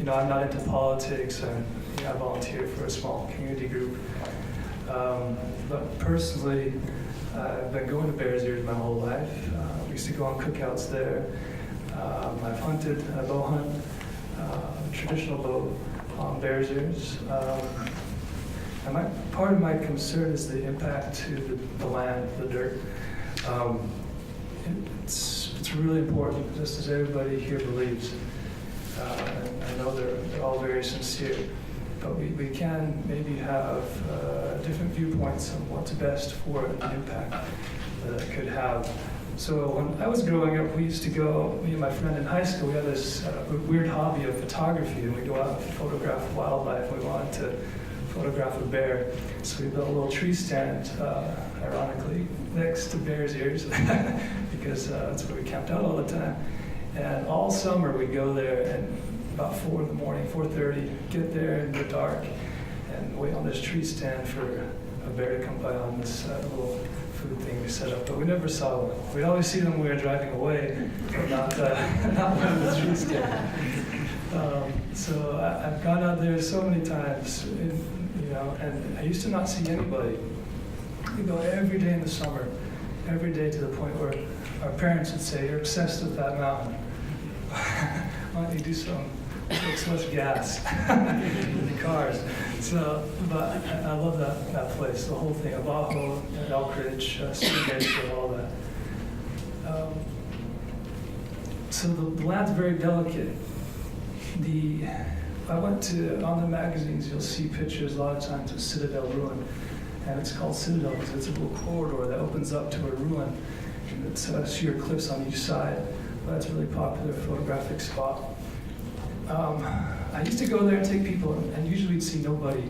not into politics, and I volunteer for a small community group. But personally, I've been going to Bears Ears my whole life. We used to go on cookouts there. I've hunted, I bow hunt, traditional bow on Bears Ears. And part of my concern is the impact to the land, the dirt. It's really important, just as everybody here believes. And I know they're all very sincere. but we can maybe have different viewpoints on what's best for the impact that it could have. So when I was growing up, we used to go, me and my friend in high school, we had this weird hobby of photography, and we go out and photograph wildlife. We wanted to photograph a bear. So we built a little tree stand, ironically, next to bear's ears, because that's where we camped out all the time. And all summer we'd go there, and about 4 in the morning, 4:30, get there in the dark, and wait on this tree stand for a bear to come by on this little food thing we set up. But we never saw one. We'd always see them when we were driving away, but not one in the tree stand. So I've gone out there so many times, and I used to not see anybody. We go every day in the summer, every day, to the point where our parents would say, "You're obsessed with that mountain. Why don't you do something? It takes less gas in the cars." So, but I love that place, the whole thing, Abajo, Elk Ridge, Cedar, all that. So the land's very delicate. I went to, on the magazines, you'll see pictures a lot of times of Citadel Ruin, and it's called Citadel because it's a little corridor that opens up to a ruin, and it's sheer cliffs on each side. But that's a really popular photographic spot. I used to go there and take people, and usually you'd see nobody,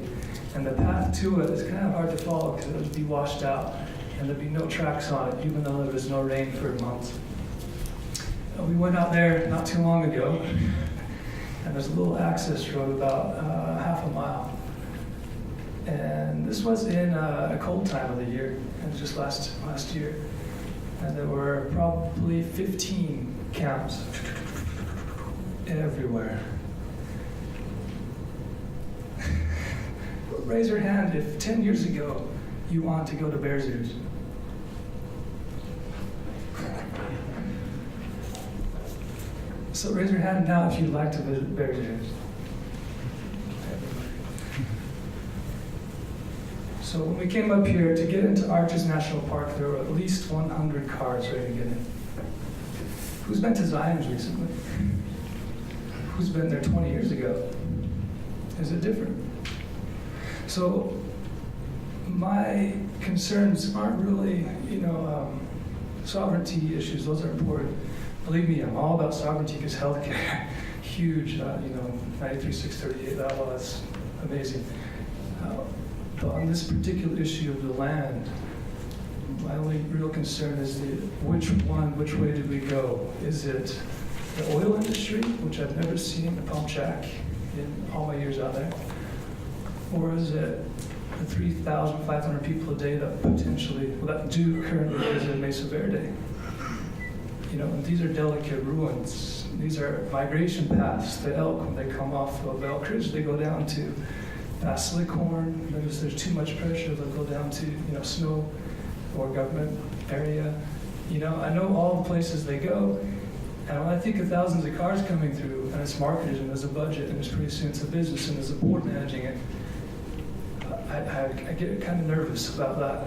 and the path to it is kind of hard to follow because it would be washed out, and there'd be no tracks on it, even though there was no rain for months. We went out there not too long ago, and there's a little access road about half a mile. And this was in a cold time of the year, and just last year. And there were probably 15 camps everywhere. Raise your hand if 10 years ago you wanted to go to Bears Ears. So raise your hand now if you'd like to visit Bears Ears. So when we came up here to get into Arches National Park, there were at least 100 cars ready to get in. Who's been to Zion's recently? Who's been there 20 years ago? Is it different? So my concerns aren't really, sovereignty issues. Those are important. Believe me, I'm all about sovereignty because healthcare, huge, 93,638 that was amazing. But on this particular issue of the land, my only real concern is which way did we go? Is it the oil industry, which I've never seen a pump jack in all my years out there? Or is it the 3,500 people a day that that do currently visit Mesa Verde? And these are delicate ruins. These are migration paths. The elk, when they come off of Elk Ridge, they go down to Slickhorn. If there's too much pressure, they'll go down to snow or government area. I know all the places they go, and when I think of thousands of cars coming through, and it's marketed, and there's a budget, and it's pretty soon it's a business, and there's a board managing it, I get kind of nervous about that.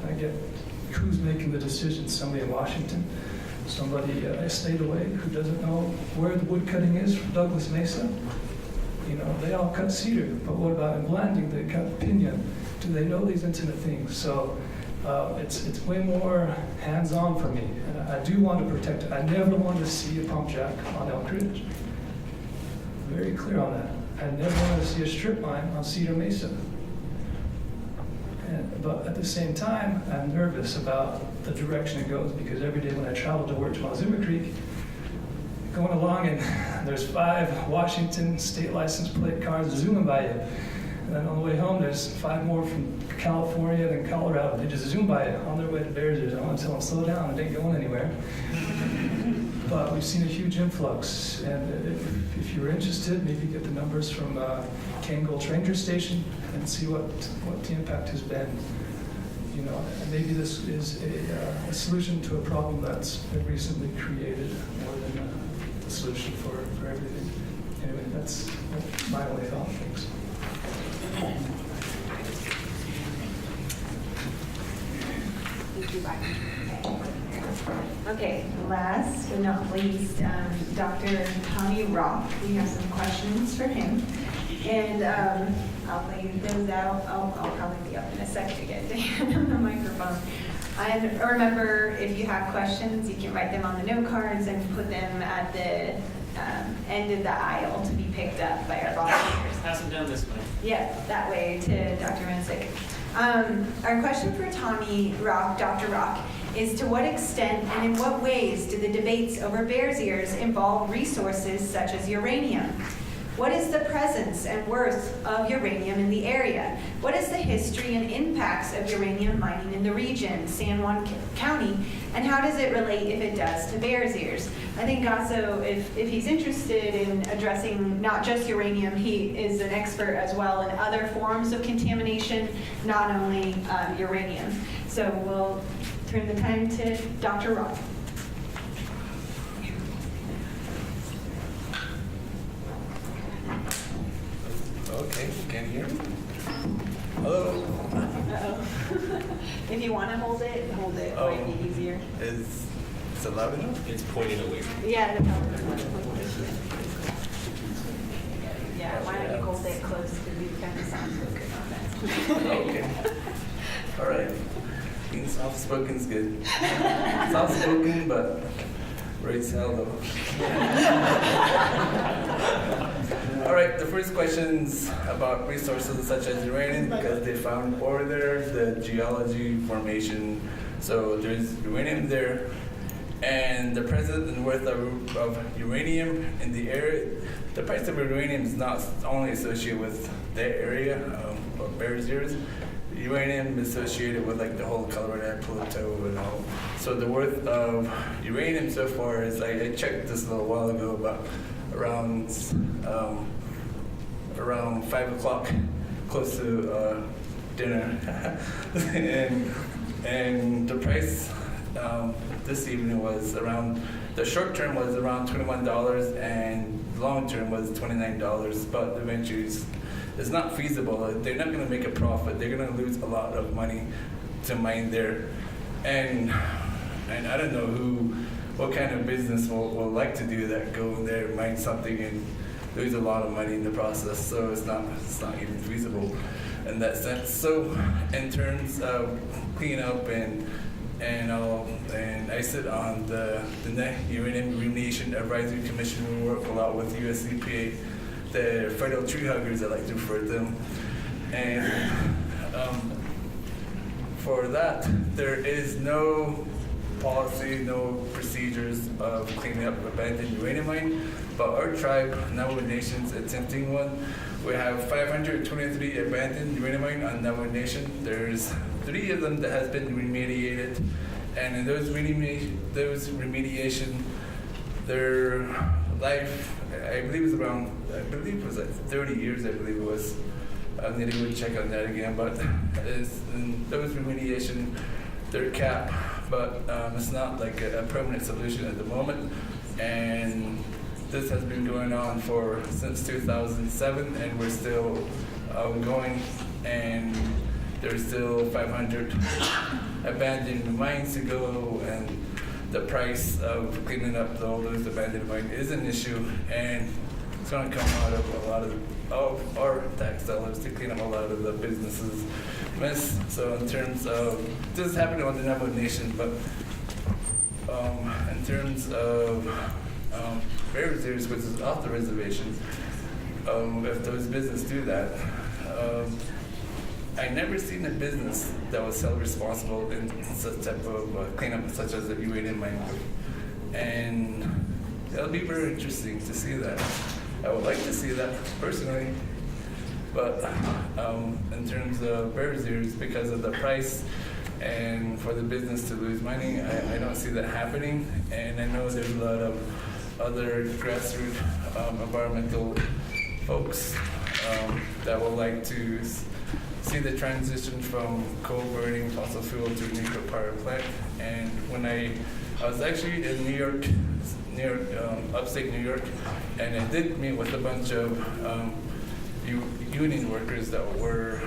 I get who's making the decisions. Somebody in Washington, somebody a state away who doesn't know where the wood cutting is from Douglas Mesa. They all cut cedar, but what about in Blanding? They cut pinyon. Do they know these intimate things? So it's way more hands-on for me, and I do want to protect it. I never want to see a pump jack on Elk Ridge. Very clear on that. I never want to see a strip mine on Cedar Mesa. But at the same time, I'm nervous about the direction it goes because every day when I travel to work to Montezuma Creek, going along and there's 5 Washington state license plate cars zooming by you. And then on the way home, there's 5 more from California and Colorado. They just zoom by you on their way to Bears Ears. I want to tell them, slow down, it ain't going anywhere. But we've seen a huge influx. And if you're interested, maybe get the numbers from Kangol Ranger Station and see what the impact has been. And maybe this is a solution to a problem that's been recently created more than a solution for everything. Anyway, that's my only thought. Thanks. Thank you, bye. Okay, last but not least, Dr. Tommy Rock. We have some questions for him. And I'll lay those out. I'll probably be up in a second to get Dan on the microphone. And remember, if you have questions, you can write them on the note cards and put them at the end of the aisle to be picked up by our volunteers. Pass them down this way. Yeah, that way to Dr. Mansick. Our question for Tommy Rock, Dr. Rock, is to what extent and in what ways do the debates over Bears Ears involve resources such as uranium? What is the presence and worth of uranium in the area? What is the history and impacts of uranium mining in the region, San Juan County, and how does it relate, if it does, to Bears Ears? I think also, if he's interested in addressing not just uranium, he is an expert as well in other forms of contamination, not only uranium. So we'll turn the time to Dr. Rock. Okay, can you hear me? Hello? Uh-oh. If you want to hold it might be easier. Is it loud enough? It's pointing away. Yeah, the power. Yeah, why don't you hold it close to the kind of sound good on that? Okay. All right. Being soft-spoken is good. Soft-spoken, but very seldom. All right, the first question's about resources such as uranium, because they found ore there, the geology, formation. So there's uranium there, and the presence and worth of uranium in the area. The price of uranium is not only associated with that area of Bears Ears. Uranium is associated with like the whole Colorado Plateau and all. So the worth of uranium so far is, I checked this a little while ago, about around 5 o'clock, close to dinner, and the price this evening was around. The short term was around $21, and long term was $29. But eventually, it's not feasible. They're not going to make a profit. They're going to lose a lot of money to mine there, and I don't know what kind of business will like to do that. Go in there, mine something, and lose a lot of money in the process. So it's not even feasible in that sense. So in terms of cleanup and I sit on the Uranium Remediation Advisory Commission. We work a lot with US EPA, the federal tree huggers, I like to refer to them. And for that, there is no policy, no procedures of cleaning up abandoned uranium mine, but our tribe, Navajo Nation's attempting one. We have 523 abandoned uranium mine on Navajo Nation. There's 3 of them that has been remediated, and in those remediation, their life, I believe it was like 30 years, I believe it was. I need to go check on that again, but in those remediation, they're capped, but it's not like a permanent solution at the moment. And this has been going on since 2007, and we're still going, and there's still 500 abandoned mines to go, and the price of cleaning up all those abandoned mines is an issue, and it's going to come out of a lot of our tax dollars to clean up a lot of the businesses' mess. So in terms of, this is happening on the Navajo Nation, but in terms of Bears Ears, which is off the reservation, if those businesses do that, I never seen a business that was held responsible in such type of cleanup, such as the uranium mine. And it'll be very interesting to see that. I would like to see that personally, but in terms of Bears Ears, because of the price and for the business to lose money, I don't see that happening. And I know there's a lot of other grassroots environmental folks that would like to see the transition from coal burning fossil fuel to nuclear power plant. And when I was actually in New York, upstate New York, and I did meet with a bunch of union workers that were,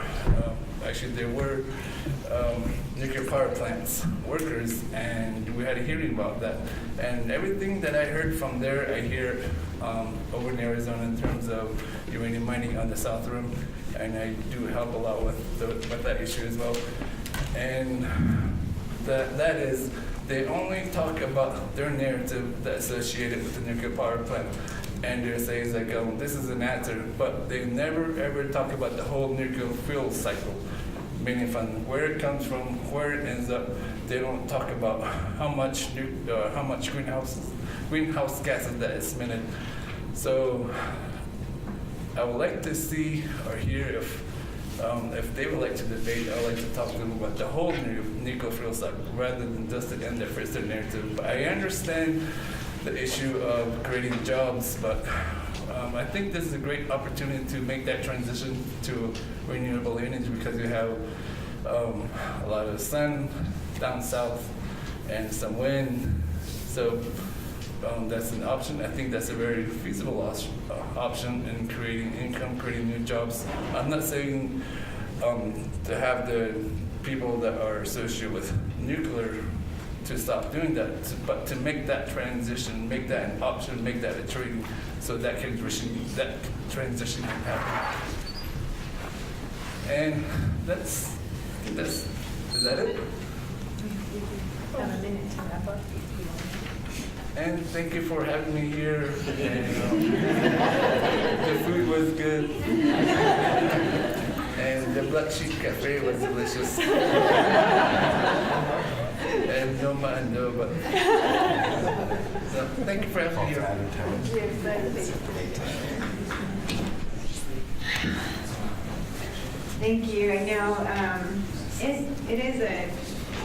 actually they were nuclear power plants workers, and we had a hearing about that. And everything that I heard from there, I hear over in Arizona in terms of uranium mining on the South Rim, and I do help a lot with that issue as well. And that is, they only talk about their narrative that's associated with the nuclear power plant. And they say, it's like, this is an answer, but they never ever talk about the whole nuclear fuel cycle, meaning from where it comes from, where it ends up. They don't talk about how much greenhouse gases that is emitted. So I would like to see or hear if they would like to debate. I would like to talk to them about the whole nuclear fuel cycle rather than just the end of their narrative. But I understand the issue of creating jobs, but I think this is a great opportunity to make that transition to renewable energy, because you have a lot of sun down south and some wind. So that's an option. I think that's a very feasible option in creating income, creating new jobs. I'm not saying to have the people that are associated with nuclear to stop doing that, but to make that transition, make that an option, make that a trade, so that transition can happen. And is that it? Have a minute to wrap up. And thank you for having me here. And, the food was good. And the Black Sheep Cafe was delicious. And no man, no, but. So thank you for having me here. Thank you. I know it is a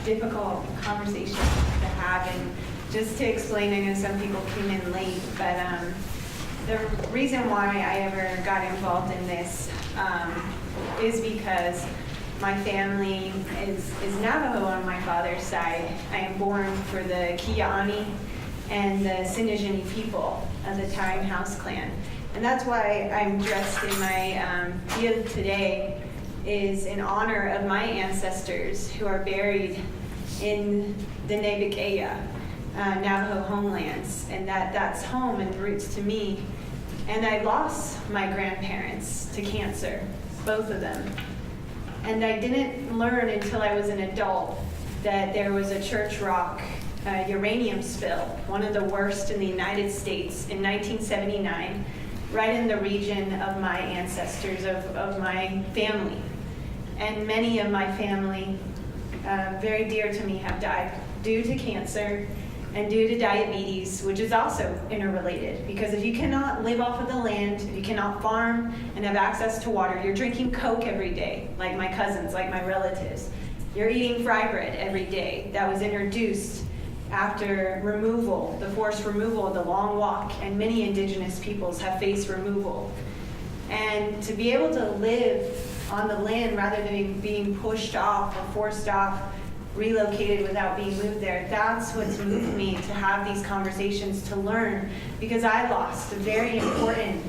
difficult conversation to have, and just to explain, I know some people came in late, but the reason why I ever got involved in this is because my family is Navajo on my father's side. I am born for the Kia'ani and the Sinajini people of the Time House clan. And that's why I'm dressed in my field today, is in honor of my ancestors who are buried in the Nebikeya, Navajo homelands. And that's home and roots to me. And I lost my grandparents to cancer, both of them. And I didn't learn until I was an adult that there was a Church Rock uranium spill, one of the worst in the United States, in 1979, right in the region of my ancestors, of my family. And many of my family, very dear to me, have died due to cancer and due to diabetes, which is also interrelated. Because if you cannot live off of the land, if you cannot farm and have access to water, you're drinking Coke every day, like my cousins, like my relatives. You're eating fry bread every day that was introduced after removal, the forced removal of the Long Walk, and many indigenous peoples have faced removal. And to be able to live on the land rather than being pushed off or forced off, relocated without being moved there, that's what's moved me to have these conversations, to learn, because I lost a very important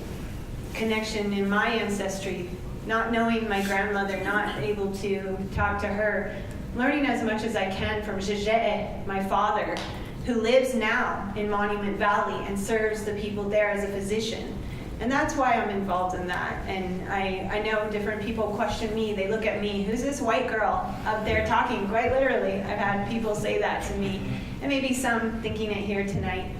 connection in my ancestry, not knowing my grandmother, not able to talk to her, learning as much as I can from Jeje'e, my father, who lives now in Monument Valley and serves the people there as a physician. And that's why I'm involved in that. And I know different people question me. They look at me, who's this white girl up there talking? Quite literally, I've had people say that to me. And maybe some thinking it here tonight.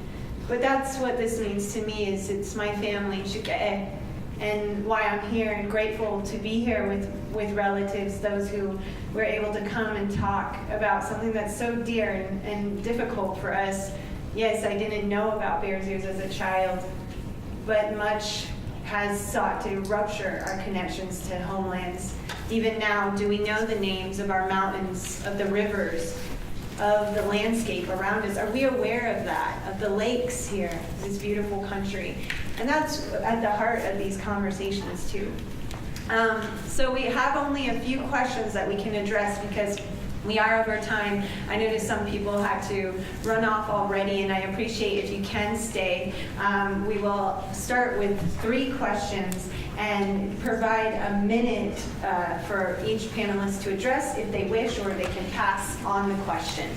But that's what this means to me, is it's my family, Shike'e, and why I'm here and grateful to be here with relatives, those who were able to come and talk about something that's so dear and difficult for us. Yes, I didn't know about Bears Ears as a child, but much has sought to rupture our connections to homelands. Even now, do we know the names of our mountains, of the rivers, of the landscape around us? Are we aware of that, of the lakes here, this beautiful country? And that's at the heart of these conversations too. So we have only a few questions that we can address because we are over time. I noticed some people had to run off already, and I appreciate if you can stay. We will start with 3 questions, and provide a minute for each panelist to address if they wish, or they can pass on the question.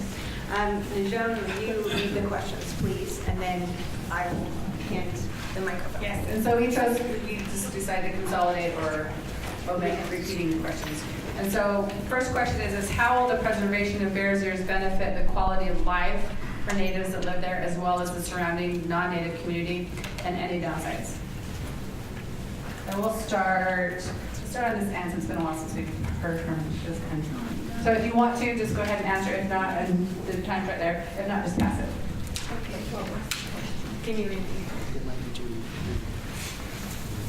Najam, you read the questions, please, and then I will hand the microphone. Yes, and so we just decided to consolidate or omit repeating the questions. And so first question is how will the preservation of Bears Ears benefit the quality of life for natives that live there, as well as the surrounding non-native community, and any downsides? And we'll start on this end, since it's been a while since we've heard from this end. So if you want to, just go ahead and answer. If not, and the time's right there. If not, just pass it. Okay, well, can you read?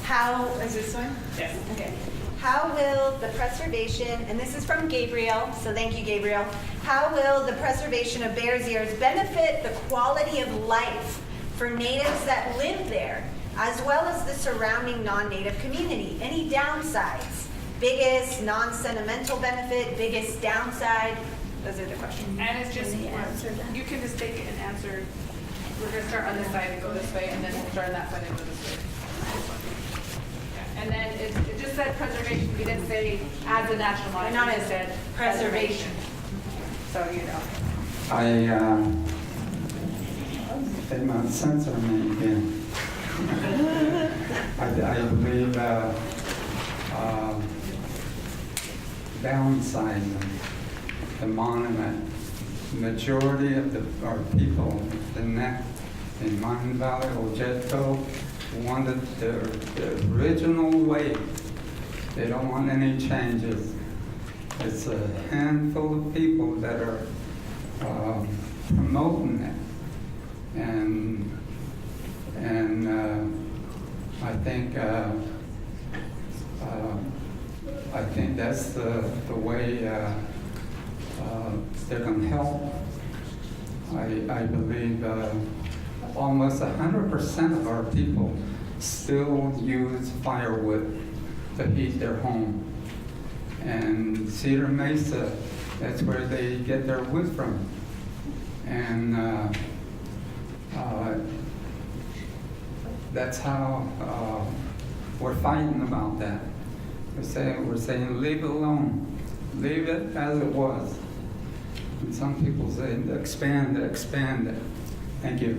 How, is this one? Yes. Okay. How will the preservation, and this is from Gabriel, so thank you, Gabriel. How will the preservation of Bears Ears benefit the quality of life for natives that live there, as well as the surrounding non-native community? Any downsides? Biggest non-sentimental benefit, biggest downside? Those are the questions. And it's just, you can just take it and answer. We're going to start on this side and go this way, and then we'll start on that side and go this way. And then it just said preservation. We didn't say as a national monument. Not It as said preservation. So you know. They might censor me again. I believe downsizing the monument. Majority of our people in Mountain Valley or Jetco wanted the original way. They don't want any changes. It's a handful of people that are promoting it, and I think that's the way they're going to help. I believe almost 100% of our people still use firewood to heat their home. And Cedar Mesa, that's where they get their wood from. And that's how we're fighting about that. We're saying leave it alone. Leave it as it was. And some people say expand it. Thank you.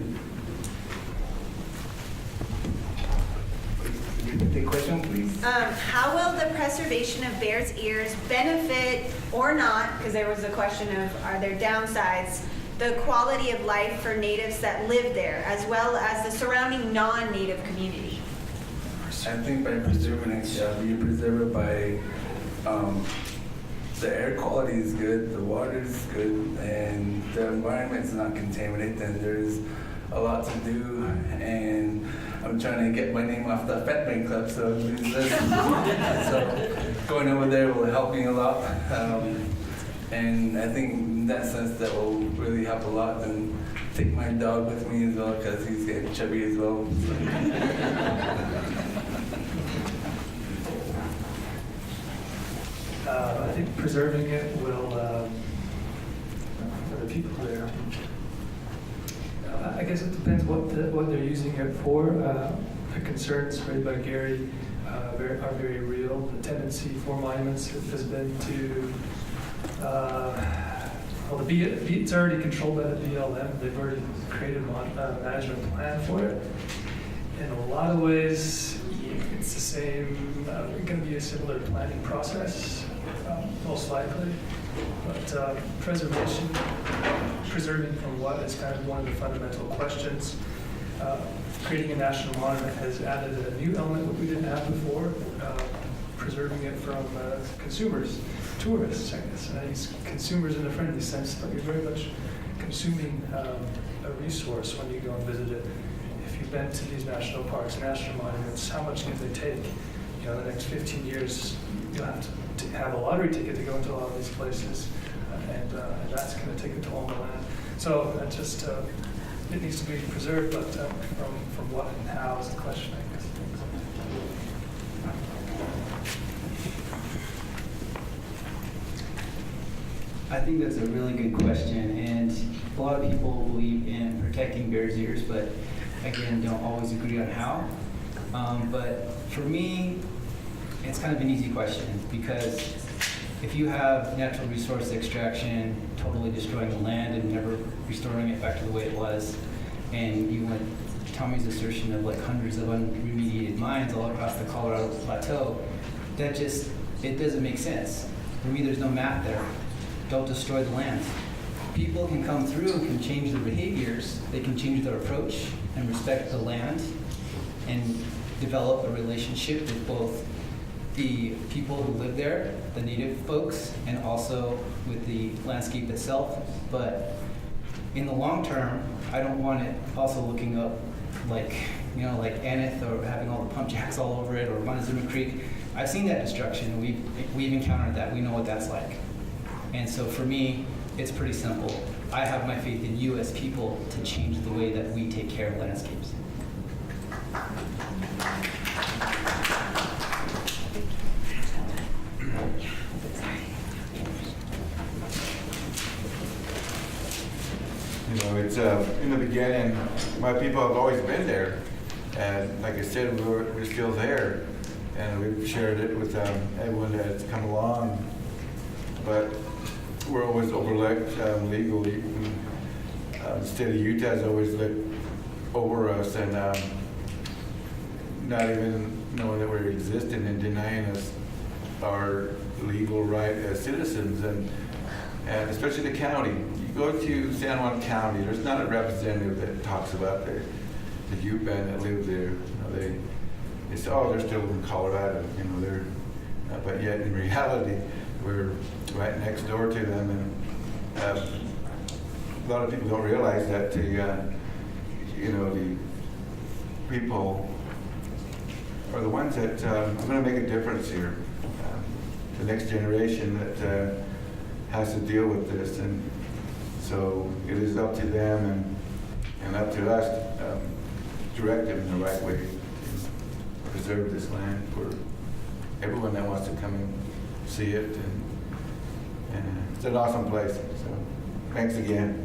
The question, please. How will the preservation of Bears Ears benefit or not, because there was a question of are there downsides, the quality of life for natives that live there, as well as the surrounding non-native community? I think by preserving it, you preserve it by the air quality is good, the water is good, and the environment's not contaminated, and there's a lot to do, and I'm trying to get my name off the Fetman Club, so going over there will help me a lot, and I think in that sense that will really help a lot, and take my dog with me as well, because he's getting chubby as well. I think preserving it will, for the people there, I guess it depends what they're using it for. The concerns raised by Gary are very real. The tendency for monuments has been to, it's already controlled by the BLM. They've already created a management plan for it. In a lot of ways, it's the same, going to be a similar planning process, most likely. But preserving from what is kind of one of the fundamental questions. Creating a national monument has added a new element that we didn't have before, preserving it from consumers, tourists, I guess. And I use consumers in a friendly sense, but you're very much consuming a resource when you go and visit it. If you've been to these national parks, national monuments, how much can they take? You know, the next 15 years, you'll have to have a lottery ticket to go into a lot of these places, and that's going to take a toll on the land. So that just, it needs to be preserved, but from what and how is the question, I guess. I think that's a really good question, and a lot of people believe in protecting Bears Ears, but again, don't always agree on how. But For me, it's kind of an easy question because if you have natural resource extraction totally destroying the land and never restoring it back to the way it was, and you want Tommy's assertion of like hundreds of unremediated mines all across the Colorado Plateau, that just, it doesn't make sense. For me, there's no math there. Don't destroy the land. People can come through and can change their behaviors, they can change their approach and respect the land and develop a relationship with both the people who live there, the native folks, and also with the landscape itself. But in the long term, I don't want it also looking up like, you know, like Aneth or having all the pump jacks all over it or Montezuma Creek. I've seen that destruction. We've encountered that. We know what that's like. And so for me, it's pretty simple. I have my faith in you as people to change the way that we take care of landscapes. You know, it's in the beginning, my people have always been there, and like I said, we're still there, and we've shared it with everyone that's come along, but we're always overlooked legally. The state of Utah has always looked over us and not even knowing that we're existing and denying us our legal right as citizens, and especially the county. You go to San Juan County, there's not a representative that talks about the Ute band that live there. You know, they say, oh, they're still in Colorado. You know, they're, but yet in reality, we're right next door to them, and a lot of people don't realize that you know, the people are the ones that are going to make a difference here. The next generation that has to deal with this, and so it is up to them and up to us to direct them in the right way to preserve this land for everyone that wants to come and see it, and it's an awesome place. So thanks again.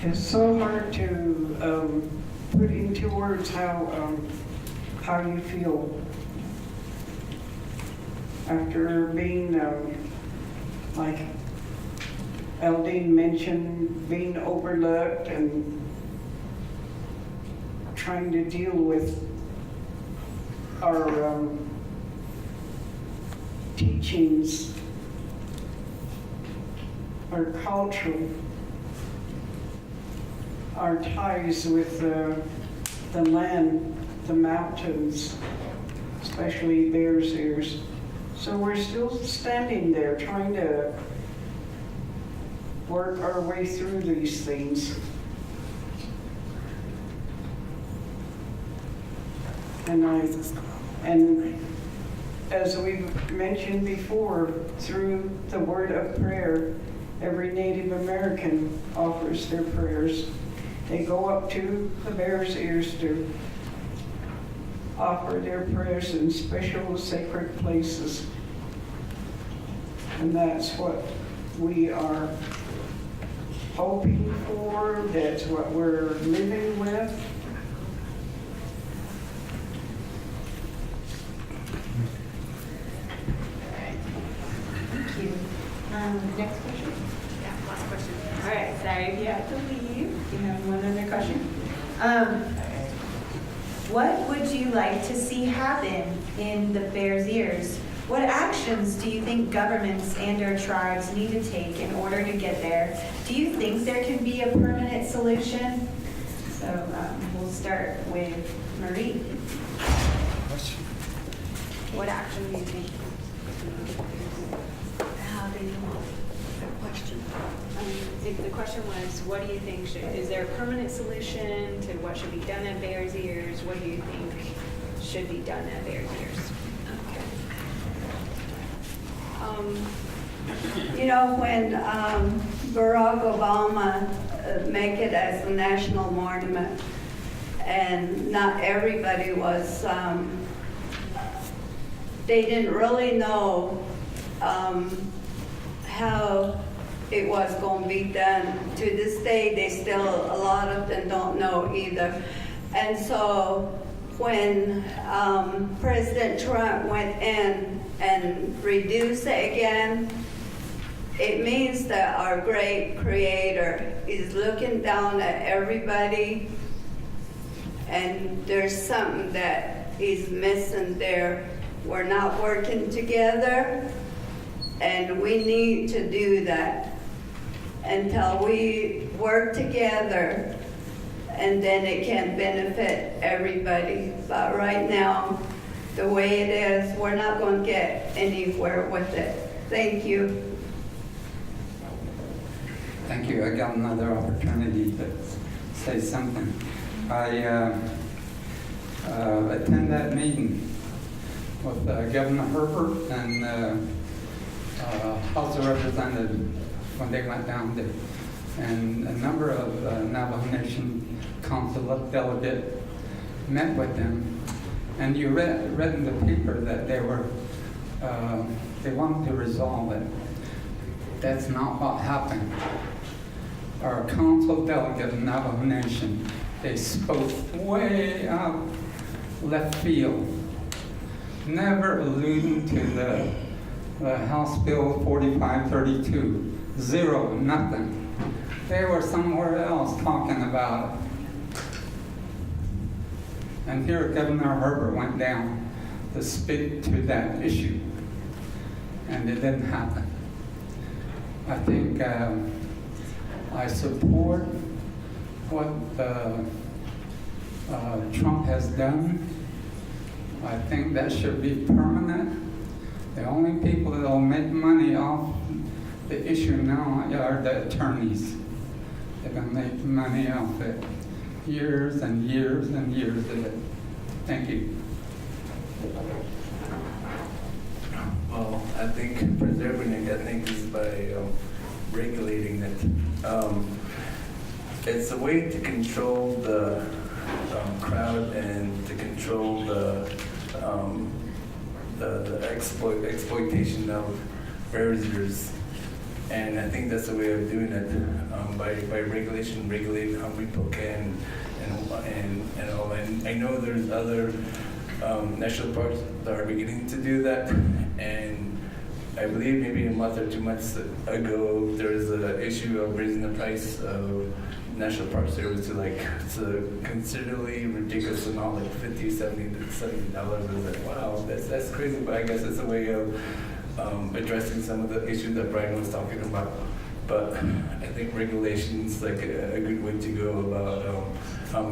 It's so hard to put into words how you feel after being, like Eldine mentioned, being overlooked and trying to deal with our teachings, our culture, our ties with the land, the mountains, especially Bears Ears. So we're still standing there trying to work our way through these things. And as we've mentioned before, through the word of prayer, every Native American offers their prayers. They go up to the Bears Ears to offer their prayers in special sacred places. And that's what we are hoping for. That's what we're living with. Thank you. Next question? Yeah, last question. All right, sorry if you have to leave. You have one other question? What would you like to see happen in the Bears Ears? What actions do you think governments and our tribes need to take in order to get there? Do you think there can be a permanent solution? So we'll start with Marie. What action do you think? How do you want the question? The question was, what do you think is there a permanent solution to what should be done at Bears Ears? What do you think should be done at Bears Ears? You know, when Barack Obama make it as a national monument, and not everybody was, they didn't really know how it was going to be done. To this day, they still, a lot of them don't know either. And so when President Trump went in and reduced it again, it means that our great Creator is looking down at everybody, and there's something that is missing there. We're not working together, and we need to do that until we work together, and then it can benefit everybody. But right now, the way it is, we're not going to get anywhere with it. Thank you. Thank you. I got another opportunity to say something. I attended that meeting with Governor Herbert and House of Representatives when they went down there. And a number of Navajo Nation Council delegates met with them. And you read in the paper that they wanted to resolve it. That's not what happened. Our council delegate in Navajo Nation, they spoke way out left field, never alluding to the House Bill 4532. Zero, nothing. They were somewhere else talking about it. And here Governor Herbert went down to speak to that issue, and it didn't happen. I think I support what Trump has done. I think that should be permanent. The only people that will make money off the issue now are the attorneys. They're going to make money off it. Years and years and years of it. Thank you. Well, I think preserving it, I think, is by regulating it. It's a way to control the crowd and to control the exploitation of bears. And I think that's the way of doing it, by regulating how people can and all. And I know there's other national parks that are beginning to do that. And I believe maybe a month or 2 months ago, there was an issue of raising the price of national park service to considerably ridiculous amount, like $50, $70. I was like, wow, that's crazy. But I guess it's a way of addressing some of the issues that Brian was talking about. But I think regulations like a good way to go about how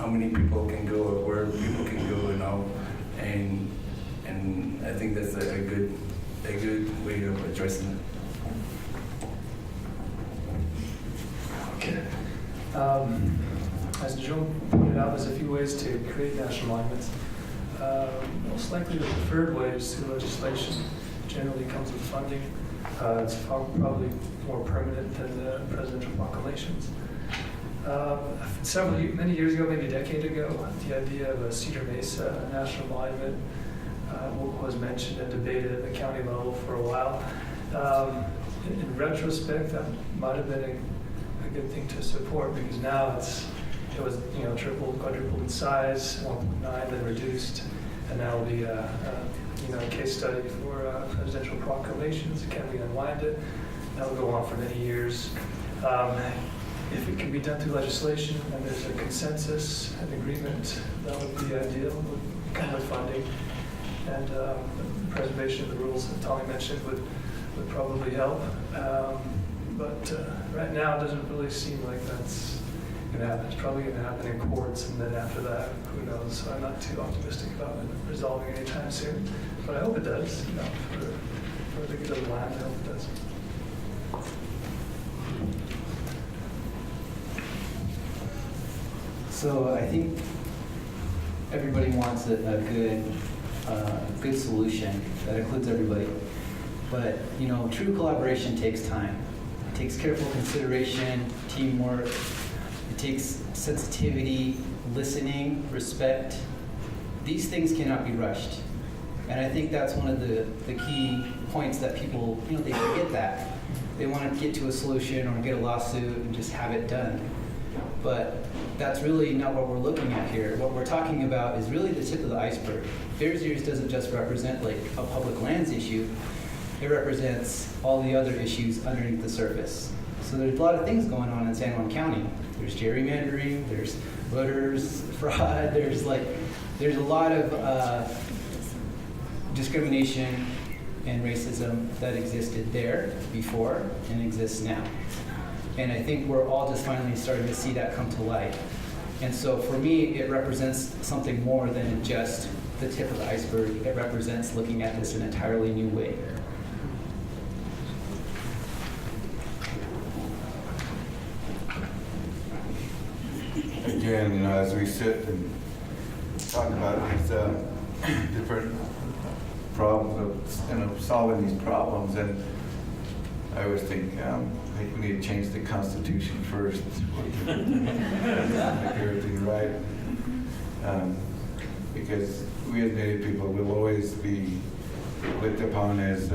many people can go or where people can go and all, and I think that's a good way of addressing it. Okay. As Joe pointed out, there's a few ways to create national monuments. Most likely the preferred way is through legislation. Generally comes with funding. It's probably more permanent than the presidential proclamations. Many years ago, maybe a decade ago, the idea of a Cedar Mesa National Monument was mentioned and debated at the county level for a while. In retrospect, that might have been a good thing to support, because now it was tripled, quadrupled in size, 1.9, then reduced, and now will be a case study for presidential proclamations. Can we unwind it? That will go on for many years. If it can be done through legislation and there's a consensus, an agreement, that would be ideal. Would come with funding, and the preservation of the rules that Tommy mentioned would probably help. But right now, it doesn't really seem like that's going to happen. It's probably going to happen in courts, and then after that, who knows? So I'm not too optimistic about it resolving anytime soon. But I hope it does. For the good of the land, I hope it does. So I think everybody wants a good solution that includes everybody. But true collaboration takes time. It takes careful consideration, teamwork. It takes sensitivity, listening, respect. These things cannot be rushed. And I think that's one of the key points that people, they forget that. They want to get to a solution or get a lawsuit and just have it done. But that's really not what we're looking at here. What we're talking about is really the tip of the iceberg. Bears Ears doesn't just represent like a public lands issue. It represents all the other issues underneath the surface. So there's a lot of things going on in San Juan County. There's gerrymandering, there's voters fraud, there's a lot of discrimination and racism that existed there before and exists now. And I think we're all just finally starting to see that come to light. And so for me, it represents something more than just the tip of the iceberg. It represents looking at this in an entirely new way. Again, as we sit and talk about these different problems of solving these problems, and I always think we need to change the Constitution first. Make everything right, because we as Native people will always be looked upon as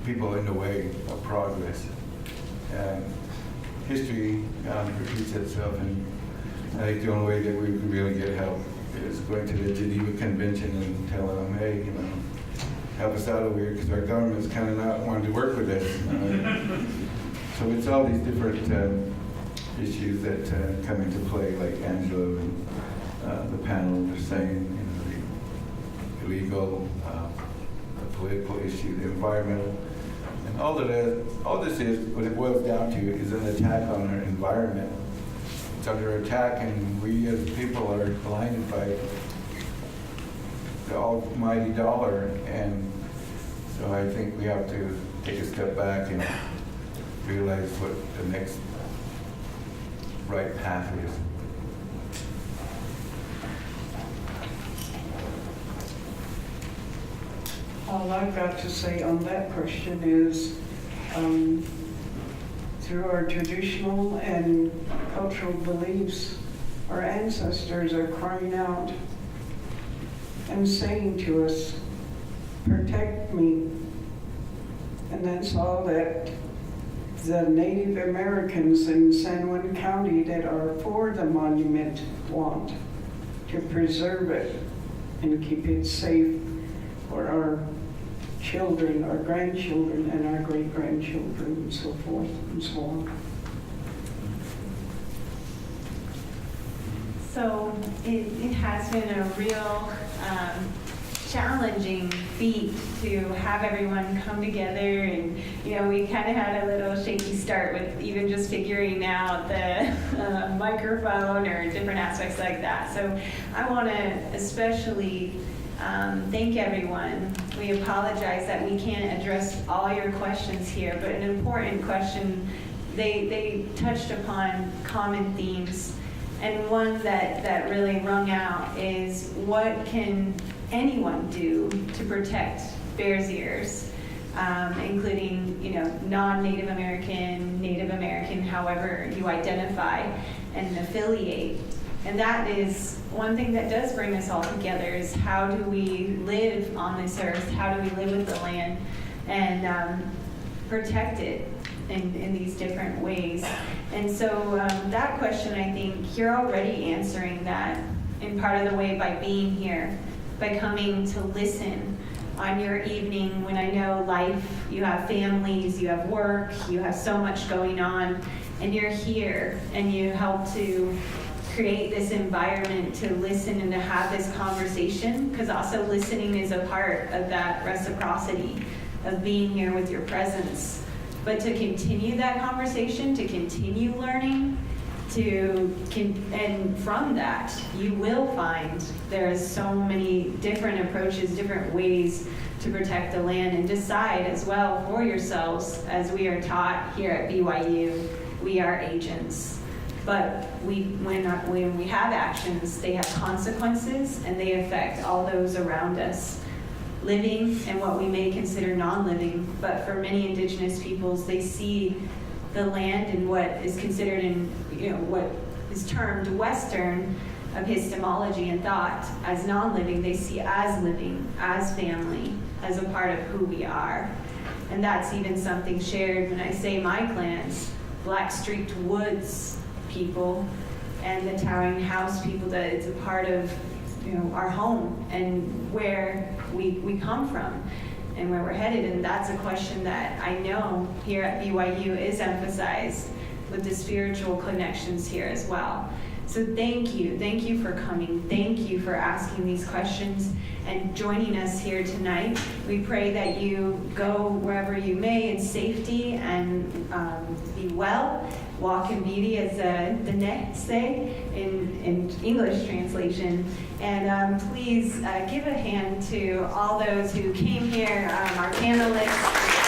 people in the way of progress. History repeats itself, and I think the only way that we can really get help is going to the Geneva Convention and telling them, hey, help us out over here, because our government's kind of not wanting to work with us. So it's all these different issues that come into play, like Angelo and the panel were saying, the illegal, the political issue, the environmental. And all this is, what it boils down to, is an attack on our environment. It's under attack, and we as people are blinded by the almighty dollar. And so I think we have to take a step back and realize what the next right path is. All I've got to say on that question is, through our traditional and cultural beliefs, our ancestors are crying out and saying to us, protect me. And that's all that the Native Americans in San Juan County that are for the monument want, to preserve it and keep it safe for our children, our grandchildren, and our great-grandchildren, and so forth and so on. So it has been a real challenging feat to have everyone come together, and we kind of had a little shaky start with even just figuring out the microphone or different aspects like that. So I want to especially thank everyone. We apologize that we can't address all your questions here, but an important question, they touched upon common themes. And one that really rung out is, what can anyone do to protect Bears Ears, including non-Native American, Native American, however you identify and affiliate. And that is one thing that does bring us all together, is how do we live on this earth? How do we live with the land and protect it in these different ways? And so that question, I think you're already answering that in part of the way by being here, by coming to listen on your evening when I know life, you have families, you have work, you have so much going on, and you're here and you help to create this environment to listen and to have this conversation, because also listening is a part of that reciprocity of being here with your presence. But to continue that conversation, to continue learning, and from that, you will find there is so many different approaches, different ways to protect the land, and decide as well for yourselves, as we are taught here at BYU, we are agents. But when we have actions, they have consequences, and they affect all those around us, living and what we may consider non-living. But for many Indigenous peoples, they see the land and what is considered in what is termed Western epistemology and thought as non-living, they see as living, as family, as a part of who we are. And that's even something shared when I say my clans, Black Streaked Woods people and the Towering House people, that it's a part of, you know, our home and where we come from and where we're headed. And that's a question that I know here at BYU is emphasized with the spiritual connections here as well. So thank you for coming. Thank you for asking these questions and joining us here tonight. We pray that you go wherever you may in safety and be well. Walk in beauty, as the Net say in English translation. And please give a hand to all those who came here, our panelists.